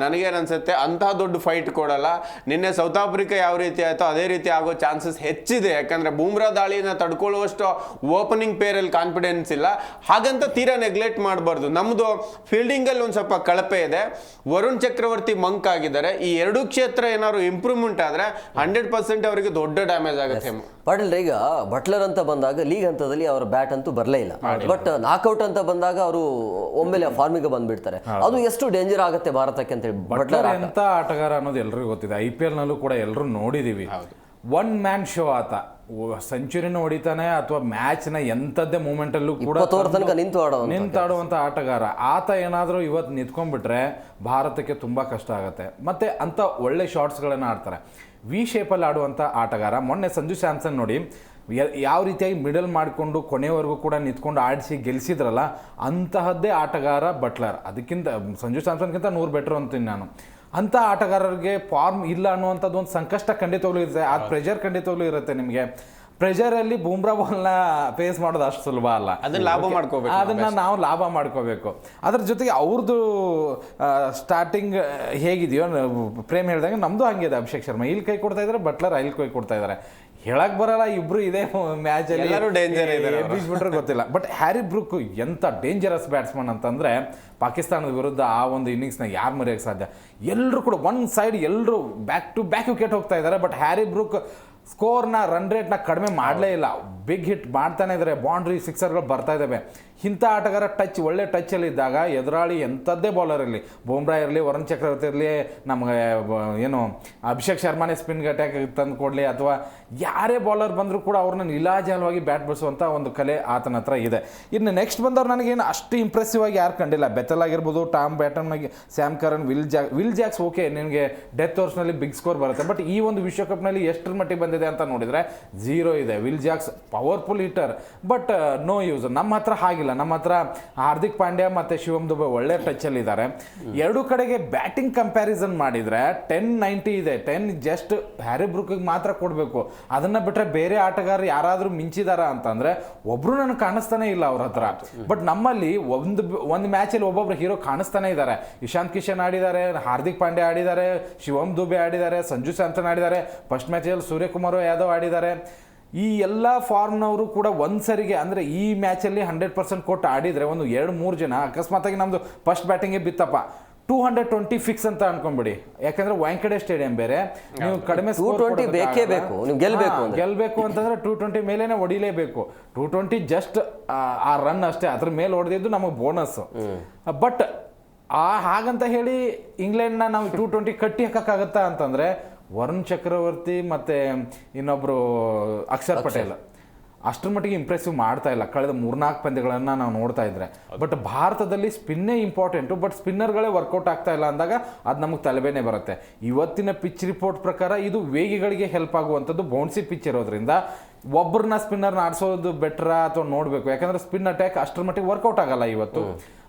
ನನಗೇನು ಅನ್ಸುತ್ತೆ ಅಂತಹ ದೊಡ್ಡ ಫೈಟ್ ಕೊಡಲ್ಲ. ನಿನ್ನೆ ಸೌತ್ ಆಫ್ರಿಕಾ ಯಾವ ರೀತಿ ಆಯ್ತೋ ಅದೇ ರೀತಿ ಆಗೋ ಚಾನ್ಸಸ್ ಹೆಚ್ಚಿದೆ. ಯಾಕಂದ್ರೆ ಬೂಮ್ರಾ ದಾಳಿನ ತಡ್ಕೊಳ್ಳುವಷ್ಟು ಓಪನಿಂಗ್ ಪೇರಲ್ಲಿ ಕಾನ್ಫಿಡೆನ್ಸ್ ಇಲ್ಲ. ಹಾಗಂತ ತೀರಾ ನೆಗ್ಲೆಕ್ಟ್ ಮಾಡಬಾರ್ದು. ನಮ್ದು ಫೀಲ್ಡಿಂಗ್ ಅಲ್ಲಿ ಒಂದ್ ಸ್ವಲ್ಪ ಕಳಪೆ ಇದೆ. ವರುಣ್ ಚಕ್ರವರ್ತಿ ಮಂಕ್ ಆಗಿದ್ದಾರೆ. ಈ ಎರಡೂ ಕ್ಷೇತ್ರ ಏನಾದ್ರು ಇಂಪ್ರೂವ್ಮೆಂಟ್ ಆದ್ರೆ 100% ಅವರಿಗೆ ದೊಡ್ಡ ಡ್ಯಾಮೇಜ್ ಆಗುತ್ತೆ. ಪಾಟೀಲ್, ಈಗ ಬಟ್ಲರ್ ಅಂತ ಬಂದಾಗ ಲೀಗ್ ಹಂತದಲ್ಲಿ ಅವರ ಬ್ಯಾಟ್ ಅಂತೂ ಬರಲೇ ಇಲ್ಲ. ಬಟ್ ನಾಕ್ಔಟ್ ಅಂತ ಬಂದಾಗ ಅವರು ಒಮ್ಮೆಲೆ ಫಾರ್ಮಿಗೆ ಬಂದ್ಬಿಡ್ತಾರೆ. ಅದು ಎಷ್ಟು ಡೇಂಜರ್ ಆಗುತ್ತೆ ಭಾರತಕ್ಕೆ ಅಂತ ಹೇಳಿ. ಬಟ್ಲರ್ ಎಂತ ಆಟಗಾರ ಅನ್ನೋದು ಎಲ್ರಿಗೂ ಗೊತ್ತಿದೆ. IPL ನಲ್ಲೂ ಕೂಡ ಎಲ್ಲರೂ ನೋಡಿದೀವಿ. ಒನ್ ಮ್ಯಾನ್ ಶೋ ಆತ. ಸೆಂಚುರಿನ ಹೊಡಿತಾನೆ ಅಥವಾ ಮ್ಯಾಚ್ನ ಎಂಥದ್ದೇ ಮೂಮೆಂಟಲ್ಲೂ ಕೂಡ ತನಕ ನಿಂತಾಡುವಂಥ ಆಟಗಾರ ಆತ. ಏನಾದರೂ ಇವತ್ತು ನಿಂತ್ಕೊಂಡ್ಬಿಟ್ರೆ ಭಾರತಕ್ಕೆ ತುಂಬ ಕಷ್ಟ ಆಗುತ್ತೆ. ಮತ್ತು ಅಂಥ ಒಳ್ಳೆ ಶಾಟ್ಸ್ಗಳನ್ನು ಆಡ್ತಾರೆ. ವಿ ಶೇಪಲ್ಲಿ ಆಡುವಂಥ ಆಟಗಾರ. ಮೊನ್ನೆ ಸಂಜು ಸ್ಯಾಮ್ಸನ್ ನೋಡಿ ಯಾವ ರೀತಿಯಾಗಿ ಮಿಡಲ್ ಮಾಡಿಕೊಂಡು ಕೊನೆವರೆಗೂ ಕೂಡ ನಿಂತ್ಕೊಂಡು ಆಡಿಸಿ ಗೆಲ್ಲಿಸಿದ್ರಲ್ಲ, ಅಂತಹದ್ದೇ ಆಟಗಾರ ಬಟ್ಲರ್. ಅದಕ್ಕಿಂತ ಸಂಜು ಸ್ಯಾಮ್ಸನ್ಗಿಂತ 100 ಬೆಟ್ರು ಅಂತೀನಿ ನಾನು. ಅಂಥ ಆಟಗಾರರಿಗೆ ಫಾರ್ಮ್ ಇಲ್ಲ ಅನ್ನುವಂಥದ್ದು ಒಂದು ಸಂಕಷ್ಟ ಖಂಡಿತವಾಗ್ಲೂ ಇರುತ್ತೆ. ಆ ಪ್ರೆಷರ್ ಖಂಡಿತವಾಗ್ಲೂ ಇರುತ್ತೆ ನಿಮಗೆ. ಪ್ರೆಷರಲ್ಲಿ ಬೂಮ್ರಾ ಬಾಲ್ನ ಫೇಸ್ ಮಾಡೋದು ಅಷ್ಟು ಸುಲಭ ಅಲ್ಲ. ಅದನ್ನ ನಾವು ಲಾಭ ಮಾಡ್ಕೋಬೇಕು. ಅದ್ರ ಜೊತೆಗೆ ಅವ್ರದ್ದು ಸ್ಟಾರ್ಟಿಂಗ್ ಹೇಗಿದೆಯೋ ಪ್ರೇಮ್ ಹೇಳಿದಂಗೆ ನಮ್ಮದು ಹಂಗಿದೆ. ಅಭಿಷೇಕ್ ಶರ್ಮಾ ಇಲ್ಲಿ ಕೈ ಕೊಡ್ತಾ ಇದ್ದಾರೆ, ಬಟ್ಲರ್ ಅಲ್ಲಿ ಕೈ ಕೊಡ್ತಾ ಇದ್ದಾರೆ. ಹೇಳಕ್ ಬರಲ್ಲ, ಇಬ್ರು ಇದೇ ಮ್ಯಾಚ್ ಅಲ್ಲಿ ಬೀಸ್ಬಿಟ್ರೆ ಗೊತ್ತಿಲ್ಲ. ಬಟ್ ಹ್ಯಾರಿ ಬ್ರೂಕ್ ಎಂಥ ಡೇಂಜರಸ್ ಬ್ಯಾಟ್ಸ್ಮನ್ ಅಂತಂದ್ರೆ ಪಾಕಿಸ್ತಾನದ ವಿರುದ್ಧ ಆ ಒಂದು ಇನ್ನಿಂಗ್ಸ್ನ ಯಾರು ಮರೆಯೋಕ್ಕೆ ಸಾಧ್ಯ? ಎಲ್ಲರೂ ಕೂಡ ಒನ್ ಸೈಡ್ ಎಲ್ಲರೂ ಬ್ಯಾಕ್ ಟು ಬ್ಯಾಕ್ ವಿಕೆಟ್ ಹೋಗ್ತಾ ಇದ್ದಾರೆ. ಬಟ್ ಹ್ಯಾರಿ ಬ್ರೂಕ್ ಸ್ಕೋರ್ನ ರನ್ ರೇಟ್ನ ಕಡಿಮೆ ಮಾಡಲೇ ಇಲ್ಲ. ಬಿಗ್ ಹಿಟ್ ಮಾಡ್ತಾನೆ ಇದ್ದಾರೆ, ಬೌಂಡ್ರಿ ಸಿಕ್ಸರ್ಗಳು ಬರ್ತಾ ಇದ್ದಾವೆ. ಇಂಥ ಆಟಗಾರ ಒಳ್ಳೆ ಟಚ್ಚಲ್ಲಿ ಇದ್ದಾಗ ಎದುರಾಳಿ ಎಂಥದ್ದೇ ಬೌಲರ್ ಇರಲಿ, ಬೂಮ್ರಾ ಇರಲಿ, ವರುಣ್ ಚಕ್ರವರ್ತಿ ಇರಲಿ, ನಮಗೆ ಏನು ಅಭಿಷೇಕ್ ಶರ್ಮಾನೇ ಸ್ಪಿನ್ ಅಟ್ಯಾಕ್ ತಂದು ಕೊಡಲಿ, ಅಥವಾ ಯಾರೇ ಬೌಲರ್ ಬಂದರೂ ಕೂಡ ಅವ್ರನ್ನ ನಿಲಾಜಲವಾಗಿ ಬ್ಯಾಟ್ ಬಿಡಿಸುವಂಥ ಒಂದು ಕಲೆ ಆತನ ಹತ್ರ ಇದೆ. ಇನ್ನು ನೆಕ್ಸ್ಟ್ ಬಂದವ್ರು ನನಗೇನು ಅಷ್ಟು ಇಂಪ್ರೆಸಿವ್ ಆಗಿ ಯಾರು ಕಂಡಿಲ್ಲ. ಬೆಥಲ್ ಆಗಿರ್ಬೋದು, Tom baton, Sam Karan, will Jacks okay, ನಿನಗೆ ಡೆತ್ ಓವರ್ಸ್ನಲ್ಲಿ ಬಿಗ್ ಸ್ಕೋರ್ ಬರುತ್ತೆ. ಬಟ್ ಈ ಒಂದು ವಿಶ್ವಕಪ್ನಲ್ಲಿ ಎಷ್ಟರ ಮಟ್ಟಿಗೆ ಬಂದಿದೆ ಅಂತ ನೋಡಿದರೆ 0 ಇದೆ. Will Jacks powerful hitter, but no use. ನಮ್ಮ ಹತ್ರ ಹಾಗಿಲ್ಲ. ನಮ್ಮ ಹತ್ರ ಹಾರ್ದಿಕ್ ಪಾಂಡ್ಯ ಮತ್ತು ಶಿವಮ್ ದುಬೆ ಒಳ್ಳೆ ಟಚ್ಚಲ್ಲಿ ಇದ್ದಾರೆ. ಎರಡು ಕಡೆಗೆ ಬ್ಯಾಟಿಂಗ್ ಕಂಪ್ಯಾರಿಸನ್ ಮಾಡಿದರೆ 10-90 ಇದೆ. 10 ಜಸ್ಟ್ ಹ್ಯಾರಿ ಬ್ರೂಕ್ಗೆ ಮಾತ್ರ ಕೊಡಬೇಕು. ಅದನ್ನು ಬಿಟ್ಟರೆ ಬೇರೆ ಆಟಗಾರರು ಯಾರಾದರೂ ಮಿಂಚಿದಾರ ಅಂತಂದರೆ ಒಬ್ಬರು ನನಗೆ ಕಾಣಿಸ್ತಾನೆ ಇಲ್ಲ ಅವ್ರ ಹತ್ರ. ಬಟ್ ನಮ್ಮಲ್ಲಿ ಒಂದು ಮ್ಯಾಚಲ್ಲಿ ಒಬ್ಬೊಬ್ರು ಹೀರೋ ಕಾಣಿಸ್ತಾನೆ ಇದ್ದಾರೆ. ಇಶಾಂತ್ ಕಿಶನ್ ಆಡಿದ್ದಾರೆ, ಹಾರ್ದಿಕ್ ಪಾಂಡ್ಯ ಆಡಿದ್ದಾರೆ, ಶಿವಮ್ ದುಬೆ ಆಡಿದ್ದಾರೆ, ಸಂಜು ಸ್ಯಾಮ್ಸನ್ ಆಡಿದ್ದಾರೆ, ಫಸ್ಟ್ ಮ್ಯಾಚಲ್ಲಿ ಸೂರ್ಯಕುಮಾರ್ ಯಾದವ್ ಆಡಿದ್ದಾರೆ. ಈ ಎಲ್ಲ ಫಾರ್ಮ್ನವರು ಕೂಡ ಒಂದ್ಸರಿಗೆ ಅಂದರೆ ಈ ಮ್ಯಾಚಲ್ಲಿ 100% ಕೊಟ್ಟು ಆಡಿದರೆ ಒಂದು 2-3 ಜನ ಅಕಸ್ಮಾತಾಗಿ ನಮ್ಮದು ಫಸ್ಟ್ ಬ್ಯಾಟಿಂಗೇ ಬಿತ್ತಪ್ಪ 220 ಫಿಕ್ಸ್ ಅಂತ ಅನ್ಕೊಂಬಿಡಿ. ಯಾಕಂದ್ರೆ ವಾಂಖೇಡೆ ಸ್ಟೇಡಿಯಂ ಬೇರೆ, ನೀವು ಕಡಿಮೆ ಗೆಲ್ಬೇಕು ಅಂತಂದ್ರೆ 220 ಮೇಲೇನೆ ಹೊಡಿಲೇಬೇಕು. 220 ಜಸ್ಟ್ ಆ ರನ್ ಅಷ್ಟೇ, ಅದ್ರ ಮೇಲೆ ಹೊಡೆದಿದ್ದು ನಮಗೆ ಬೋನಸ್. ಬಟ್ ಹಾಗಂತ ಹೇಳಿ ಇಂಗ್ಲೆಂಡ್ನ ನಾವು 220 ಕಟ್ಟಿ ಹಾಕಕ್ಕಾಗತ್ತಾ ಅಂತಂದ್ರೆ ವರುಣ್ ಚಕ್ರವರ್ತಿ ಮತ್ತು ಇನ್ನೊಬ್ಬರು ಅಕ್ಷರ್ ಪಟೇಲ್ ಅಷ್ಟರ ಮಟ್ಟಿಗೆ ಇಂಪ್ರೆಸಿವ್ ಮಾಡ್ತಾ ಇಲ್ಲ ಕಳೆದ 3-4 ಪಂದ್ಯಗಳನ್ನು ನಾವು ನೋಡ್ತಾ ಇದ್ರೆ. ಬಟ್ ಭಾರತದಲ್ಲಿ ಸ್ಪಿನ್ನೇ ಇಂಪಾರ್ಟೆಂಟು, ಬಟ್ ಸ್ಪಿನ್ನರ್ಗಳೇ ವರ್ಕೌಟ್ ಆಗ್ತಾ ಇಲ್ಲ ಅಂದಾಗ ಅದು ನಮಗೆ ತಲೆಬೇನೆ ಬರುತ್ತೆ. ಇವತ್ತಿನ ಪಿಚ್ ರಿಪೋರ್ಟ್ ಪ್ರಕಾರ ಇದು ವೇಗಿಗಳಿಗೆ ಹೆಲ್ಪ್ ಆಗುವಂಥದ್ದು. ಬೌನ್ಸಿ ಪಿಚ್ ಇರೋದ್ರಿಂದ ಒಬ್ಬರನ್ನ ಸ್ಪಿನ್ನರ್ನ ಆಡಿಸೋದು ಬೆಟ್ರಾ ಅಥವಾ ನೋಡಬೇಕು. ಯಾಕಂದರೆ ಸ್ಪಿನ್ ಅಟ್ಯಾಕ್ ಅಷ್ಟರ ಮಟ್ಟಿಗೆ ವರ್ಕೌಟ್ ಆಗಲ್ಲ ಇವತ್ತು.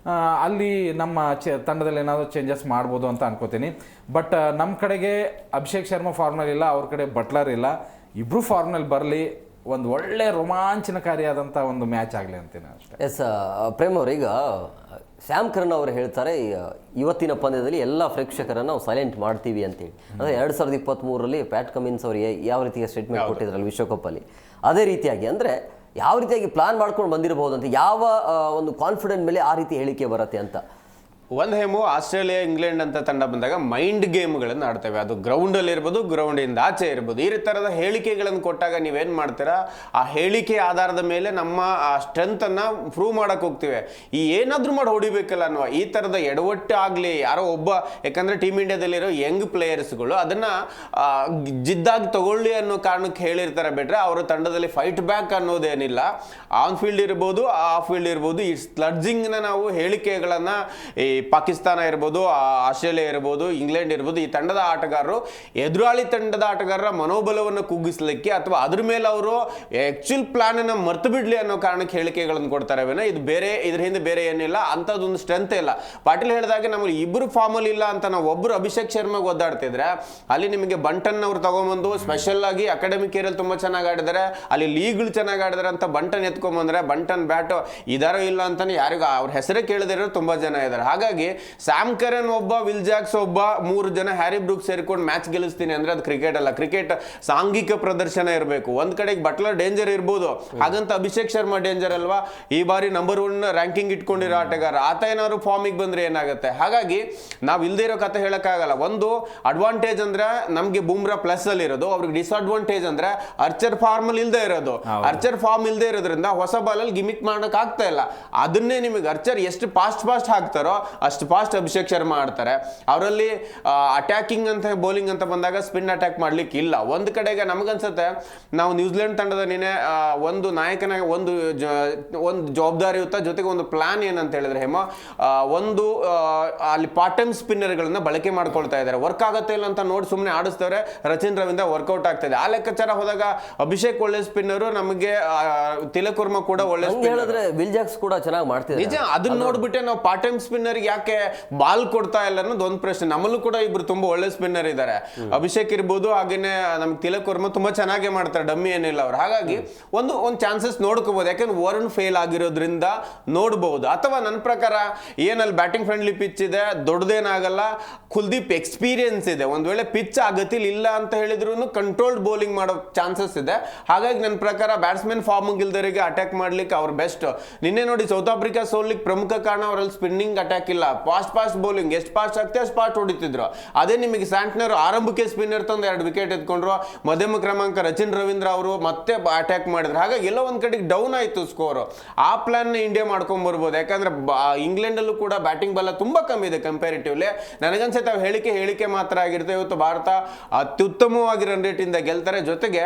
ಅಲ್ಲಿ ನಮ್ಮ ತಂಡದಲ್ಲಿ ಏನಾದರೂ ಚೇಂಜಸ್ ಮಾಡ್ಬೋದು ಅಂತ ಅನ್ಕೋತೀನಿ. ಬಟ್ ನಮ್ಮ ಕಡೆಗೆ ಅಭಿಷೇಕ್ ಶರ್ಮಾ ಫಾರ್ಮ್ನಲ್ಲಿ ಇಲ್ಲ, ಅವ್ರ ಕಡೆ ಬಟ್ಲರ್ ಇಲ್ಲ. ಇಬ್ಬರು ಫಾರ್ಮ್ನಲ್ಲಿ ಬರಲಿ, ಒಂದು ಒಳ್ಳೆ ರೋಮಾಂಚನಕಾರಿಯಾದಂಥ ಒಂದು ಮ್ಯಾಚ್ ಆಗಲಿ ಅಂತೀನಿ ಅಷ್ಟೇ. ಎಸ್ ಪ್ರೇಮ್ ಅವ್ರು, ಈಗ ಸ್ಯಾಮ್ ಕರ್ನ್ ಅವರು ಹೇಳ್ತಾರೆ ಇವತ್ತಿನ ಪಂದ್ಯದಲ್ಲಿ ಎಲ್ಲ ಪ್ರೇಕ್ಷಕರನ್ನು ನಾವು ಸೈಲೆಂಟ್ ಮಾಡ್ತೀವಿ ಅಂತೇಳಿ. ಅಂದರೆ 2023ರಲ್ಲಿ ಪ್ಯಾಟ್ ಕಮಿನ್ಸ್ ಅವರಿಗೆ ಯಾವ ರೀತಿಯ ಸ್ಟೇಟ್ಮೆಂಟ್ ಕೊಟ್ಟಿದ್ರಲ್ಲ ವಿಶ್ವಕಪ್ಪಲ್ಲಿ, ಅದೇ ರೀತಿಯಾಗಿ ಅಂದರೆ ಯಾವ ರೀತಿಯಾಗಿ ಪ್ಲಾನ್ ಮಾಡ್ಕೊಂಡು ಬಂದಿರಬಹುದು ಅಂತ, ಯಾವ ಒಂದು ಕಾನ್ಫಿಡೆಂಟ್ ಮೇಲೆ ಆ ರೀತಿ ಹೇಳಿಕೆ ಬರುತ್ತೆ ಅಂತ. ಒಂದು ಹೇಮು ಆಸ್ಟ್ರೇಲಿಯಾ ಇಂಗ್ಲೆಂಡ್ ಅಂತ ತಂಡ ಬಂದಾಗ ಮೈಂಡ್ ಗೇಮ್ಗಳನ್ನು ಆಡ್ತೇವೆ. ಅದು ಗ್ರೌಂಡಲ್ಲಿ ಇರ್ಬೋದು, ಗ್ರೌಂಡಿಂದ ಆಚೆ ಇರ್ಬೋದು. ಈ ಥರದ ಹೇಳಿಕೆಗಳನ್ನು ಕೊಟ್ಟಾಗ ನೀವೇನು ಮಾಡ್ತೀರಾ, ಆ ಹೇಳಿಕೆ ಆಧಾರದ ಮೇಲೆ ನಮ್ಮ ಆ ಸ್ಟ್ರೆಂತನ್ನು ಪ್ರೂವ್ ಮಾಡೋಕ್ಕೆ ಹೋಗ್ತೀವಿ. ಏನಾದರೂ ಮಾಡಿ ಹೊಡಿಬೇಕಲ್ಲ ಅನ್ನುವ ಈ ಥರದ ಎಡವಟ್ಟು ಆಗಲಿ ಯಾರೋ ಒಬ್ಬ, ಯಾಕಂದರೆ ಟೀಮ್ ಇಂಡಿಯಾದಲ್ಲಿರೋ ಯಂಗ್ ಪ್ಲೇಯರ್ಸ್ಗಳು ಅದನ್ನು ಜಿದ್ದಾಗಿ ತಗೊಳ್ಳಿ ಅನ್ನೋ ಕಾರಣಕ್ಕೆ ಹೇಳಿರ್ತಾರೆ. ಬಿಟ್ಟರೆ ಅವರ ತಂಡದಲ್ಲಿ ಫೈಟ್ ಬ್ಯಾಕ್ ಅನ್ನೋದೇನಿಲ್ಲ. ಆನ್ ಫೀಲ್ಡ್ ಇರ್ಬೋದು, ಆಫ್ ಫೀಲ್ಡ್ ಇರ್ಬೋದು, ಈ ಸ್ಲಡ್ಜಿಂಗ್ನ ನಾವು ಹೇಳಿಕೆಗಳನ್ನು ಈ ಪಾಕಿಸ್ತಾನ ಇರ್ಬೋದು, ಆಸ್ಟ್ರೇಲಿಯಾ ಇರ್ಬೋದು, ಇಂಗ್ಲೆಂಡ್ ಇರ್ಬೋದು, ಈ ತಂಡದ ಆಟಗಾರರು ಎದುರಾಳಿ ತಂಡದ ಆಟಗಾರರ ಮನೋಬಲವನ್ನು ಕುಗ್ಗಿಸ್ಲಿಕ್ಕೆ ಅಥವಾ ಅದ್ರ ಮೇಲೆ ಅವರು ಆಕ್ಚುಲ್ ಪ್ಲಾನ್ ಅನ್ನು ಮರ್ತು ಬಿಡ್ಲಿ ಅನ್ನೋ ಕಾರಣಕ್ಕೆ ಹೇಳಿಕೆಗಳನ್ನು ಕೊಡ್ತಾರೆ. ಇದು ಬೇರೆ, ಇದ್ರ ಹಿಂದೆ ಬೇರೆ ಏನಿಲ್ಲ, ಅಂಥದ್ದೊಂದು ಸ್ಟ್ರೆಂತ್ ಇಲ್ಲ. ಪಾಟೀಲ್ ಹೇಳಿದಾಗ ನಮಗೆ ಇಬ್ಬರು ಫಾರ್ಮಲ್ಲಿ ಇಲ್ಲ ಅಂತ ನಾವು ಒಬ್ಬರು ಅಭಿಷೇಕ್ ಶರ್ಮಾಗೆ ಒದ್ದಾಡ್ತಿದ್ರೆ, ಅಲ್ಲಿ ನಿಮಗೆ ಬಂಟನ್ ಅವ್ರು ತಗೊಂಬಂದು ಸ್ಪೆಷಲ್ ಆಗಿ ಅಕಾಡೆಮಿಕ್ ಏರಿಯಲ್ಲಿ ತುಂಬ ಚೆನ್ನಾಗಿ ಆಡಿದ್ದಾರೆ, ಅಲ್ಲಿ ಲೀಗ್ಗಳು ಚೆನ್ನಾಗಿ ಆಡಿದಾರೆ ಅಂತ ಬಂಟನ್ ಎತ್ಕೊಂಡ್ಬಂದ್ರೆ ಬಂಟನ್ ಬ್ಯಾಟ್ ಇದಾರೋ ಇಲ್ಲ ಅಂತಾನೆ ಯಾರಿಗೂ ಅವ್ರ ಹೆಸರೇ ಕೇಳದಿರೋ ತುಂಬ ಜನ ಇದ್ದಾರೆ. ಹಾಗಾಗಿ ಸ್ಯಾಮ್ ಕರನ್ ಒಬ್ಬ, ವಿಲ್ ಜಾಕ್ಸ್ ಒಬ್ಬ, 3 ಜನ ಹ್ಯಾರಿ ಬ್ರೂಕ್ ಸೇರಿಕೊಂಡು ಮ್ಯಾಚ್ ಗೆಲ್ಲಿಸ್ತೀನಿ ಅಂದ್ರೆ ಅದು ಕ್ರಿಕೆಟ್ ಅಲ್ಲ. ಕ್ರಿಕೆಟ್ ಸಾಂಘಿಕ ಪ್ರದರ್ಶನ ಇರಬೇಕು. ಒಂದ್ ಕಡೆಗೆ ಬಟ್ಲರ್ ಡೇಂಜರ್ ಇರ್ಬೋದು, ಹಾಗಂತ ಅಭಿಷೇಕ್ ಶರ್ಮಾ ಡೇಂಜರ್ ಅಲ್ವಾ? ಈ ಬಾರಿ ನಂಬರ್ 1 ರ್ಯಾಂಕಿಂಗ್ ಇಟ್ಕೊಂಡಿರೋ ಆಟಗಾರ, ಆತ ಏನಾದ್ರು ಫಾರ್ಮಿಗೆ ಬಂದ್ರೆ ಏನಾಗುತ್ತೆ? ಹಾಗಾಗಿ ನಾವು ಇಲ್ದೇ ಇರೋ ಕತೆ ಹೇಳಕ್ಕಾಗಲ್ಲ. ಒಂದು ಅಡ್ವಾಂಟೇಜ್ ಅಂದ್ರೆ ನಮ್ಗೆ ಬೂಮ್ರಾ ಪ್ಲಸ್ ಅಲ್ಲಿ ಇರೋದು, ಅವ್ರಿಗೆ ಡಿಸ್ಅಡ್ವಾಂಟೇಜ್ ಅಂದ್ರೆ ಅರ್ಚರ್ ಫಾರ್ಮ್ ಅಲ್ಲಿ ಇಲ್ದೇ ಇರೋದು. ಅರ್ಚರ್ ಫಾರ್ಮ್ ಇಲ್ದೇ ಇರೋದ್ರಿಂದ ಹೊಸ ಬಾಲಲ್ಲಿ ಗಿಮಿಕ್ ಮಾಡಕ್ ಆಗ್ತಾ ಇಲ್ಲ. ಅದನ್ನೇ ನಿಮಗೆ ಅರ್ಚರ್ ಎಷ್ಟು ಫಾಸ್ಟ್ ಹಾಕ್ತಾರೋ ಅಷ್ಟು ಫಾಸ್ಟ್ ಅಭಿಷೇಕ್ ಶರ್ಮಾ ಆಡ್ತಾರೆ. ಅವರಲ್ಲಿ ಅಟ್ಯಾಕಿಂಗ್ ಅಂತ ಬೌಲಿಂಗ್ ಅಂತ ಬಂದಾಗ ಸ್ಪಿನ್ ಅಟ್ಯಾಕ್ ಮಾಡ್ಲಿಕ್ಕೆ ಇಲ್ಲ. ಒಂದು ಕಡೆಗೆ ನಮಗನ್ಸುತ್ತೆ ನಾವು ನ್ಯೂಜಿಲೆಂಡ್ ತಂಡದ ನೀನೆ ಒಂದು ನಾಯಕನಾಗಿ ಒಂದು ಜವಾಬ್ದಾರಿಯುತ ಜೊತೆಗೆ ಒಂದು ಪ್ಲಾನ್ ಏನಂತ ಹೇಳಿದ್ರೆ ಹೇಮ, ಒಂದು ಅಲ್ಲಿ ಪಾರ್ಟ್ ಟೈಮ್ ಸ್ಪಿನ್ನರ್ಗಳನ್ನ ಬಳಕೆ ಮಾಡ್ಕೊಳ್ತಾ ಇದ್ದಾರೆ. ವರ್ಕ್ ಆಗುತ್ತೆ ಇಲ್ಲ ಅಂತ ನೋಡಿ ಸುಮ್ಮನೆ ಆಡಿಸ್ತವ್ರೆ. ರಚಿನ್ ರವೀಂದ್ರ ವರ್ಕೌಟ್ ಆಗ್ತದೆ. ಆ ಲೆಕ್ಕಾಚಾರ ಹೋದಾಗ ಅಭಿಷೇಕ್ ಒಳ್ಳೆ ಸ್ಪಿನ್ನರು, ನಮಗೆ ತಿಲಕ್ ವರ್ಮಾ ಕೂಡ ಒಳ್ಳೆ ಹೇಳಿದ್ರೆ ವಿಲ್ ಜಾಕ್ಸ್ ಕೂಡ ಚೆನ್ನಾಗಿ ಮಾಡ್ತಿದ್ದಾರೆ. ನಿಜ, ಅದನ್ನ ನೋಡ್ಬಿಟ್ಟೆ ನಾವು ಪಾರ್ಟ್ ಟೈಮ್ ಸ್ಪಿನ್ನರ್ ಯಾಕೆ ಬಾಲ್ ಕೊಡ್ತಾ ಇಲ್ಲ ಅನ್ನೋದು ಒಂದು ಪ್ರಶ್ನೆ. ನಮ್ಮಲ್ಲೂ ಕೂಡ ಇಬ್ರು ತುಂಬಾ ಒಳ್ಳೆ ಸ್ಪಿನ್ನರ್ ಇದ್ದಾರೆ. ಅಭಿಷೇಕ್ ಇರ್ಬೋದು, ಹಾಗೇನೆ ನಮ್ಗೆ ತಿಲಕ್ ವರ್ಮಾ ತುಂಬಾ ಚೆನ್ನಾಗಿ ಮಾಡ್ತಾರೆ, ಡಮ್ಮಿ ಏನಿಲ್ಲ ಅವ್ರು. ಹಾಗಾಗಿ ಒಂದು ಚಾನ್ಸಸ್ ನೋಡ್ಕೋಬಹುದು. ಯಾಕಂದ್ರೆ ವರುಣ್ ಫೇಲ್ ಆಗಿರೋದ್ರಿಂದ ನೋಡ್ಬಹುದು. ಅಥವಾ ನನ್ನ ಪ್ರಕಾರ ಏನಲ್ಲಿ ಬ್ಯಾಟಿಂಗ್ ಫ್ರೆಂಡ್ಲಿ ಪಿಚ್ ಇದೆ, ದೊಡ್ಡದೇನಾಗಲ್ಲ. ಕುಲ್ದೀಪ್ ಎಕ್ಸ್ಪೀರಿಯನ್ಸ್ ಇದೆ. ಒಂದ್ ವೇಳೆ ಪಿಚ್ ಆಗತಿಲ್ ಇಲ್ಲ ಅಂತ ಹೇಳಿದ್ರು ಕಂಟ್ರೋಲ್ಡ್ ಬೌಲಿಂಗ್ ಮಾಡೋ ಚಾನ್ಸಸ್ ಇದೆ. ಹಾಗಾಗಿ ನನ್ನ ಪ್ರಕಾರ ಬ್ಯಾಟ್ಸ್ಮನ್ ಫಾರ್ಮ್ ಗಿಲ್ದರಿಗೆ ಅಟ್ಯಾಕ್ ಮಾಡ್ಲಿಕ್ಕೆ ಅವ್ರು ಬೆಸ್ಟ್. ನಿನ್ನೆ ನೋಡಿ ಸೌತ್ ಆಫ್ರಿಕಾ ಸೋಲಿಕ್ಕೆ ಪ್ರಮುಖ ಕಾರಣ ಅವರಲ್ಲಿ ಸ್ಪಿನ್ನಿಂಗ್ ಅಟ್ಯಾಕ್ ಇಲ್ಲ. ಫಾಸ್ಟ್ ಬೌಲಿಂಗ್ ಎಷ್ಟು ಫಾಸ್ಟ್ ಆಗ್ತದೆ ಅಷ್ಟು ಫಾಸ್ಟ್ ಹೊಡಿತಿದ್ರು. ಅದೇ ನಿಮಗೆ ಸ್ಯಾಂಟ್ನರ್ ಆರಂಭಕ್ಕೆ ಸ್ಪಿನ್ನರ್ ತಂದು 2 ವಿಕೆಟ್ ಎತ್ಕೊಂಡ್ರು. ಮಧ್ಯಮ ಕ್ರಮಾಂಕ ರಚಿನ್ ರವೀಂದ್ರ ಅವರು ಮತ್ತೆ ಅಟ್ಯಾಕ್ ಮಾಡಿದ್ರು. ಹಾಗಾಗಿ ಎಲ್ಲ ಒಂದ್ ಕಡೆಗೆ ಡೌನ್ ಆಯ್ತು ಸ್ಕೋರ್. ಆ ಪ್ಲಾನ್ ಇಂಡಿಯಾ ಮಾಡ್ಕೊಂಡ್ ಬರ್ಬೋದು. ಯಾಕಂದ್ರೆ ಇಂಗ್ಲೆಂಡ್ ಅಲ್ಲೂ ಕೂಡ ಬ್ಯಾಟಿಂಗ್ ಬಲ ತುಂಬಾ ಕಮ್ಮಿ ಇದೆ ಕಂಪ್ಯಾರಿಟಿವ್ಲಿ. ನನಗನ್ಸುತ್ತೆ ಹೇಳಿಕೆ ಮಾತ್ರ ಆಗಿರುತ್ತೆ. ಇವತ್ತು ಭಾರತ ಅತ್ಯುತ್ತಮವಾಗಿ ರನ್ ರೇಟ್ ಇಂದ ಗೆಲ್ತಾರೆ. ಜೊತೆಗೆ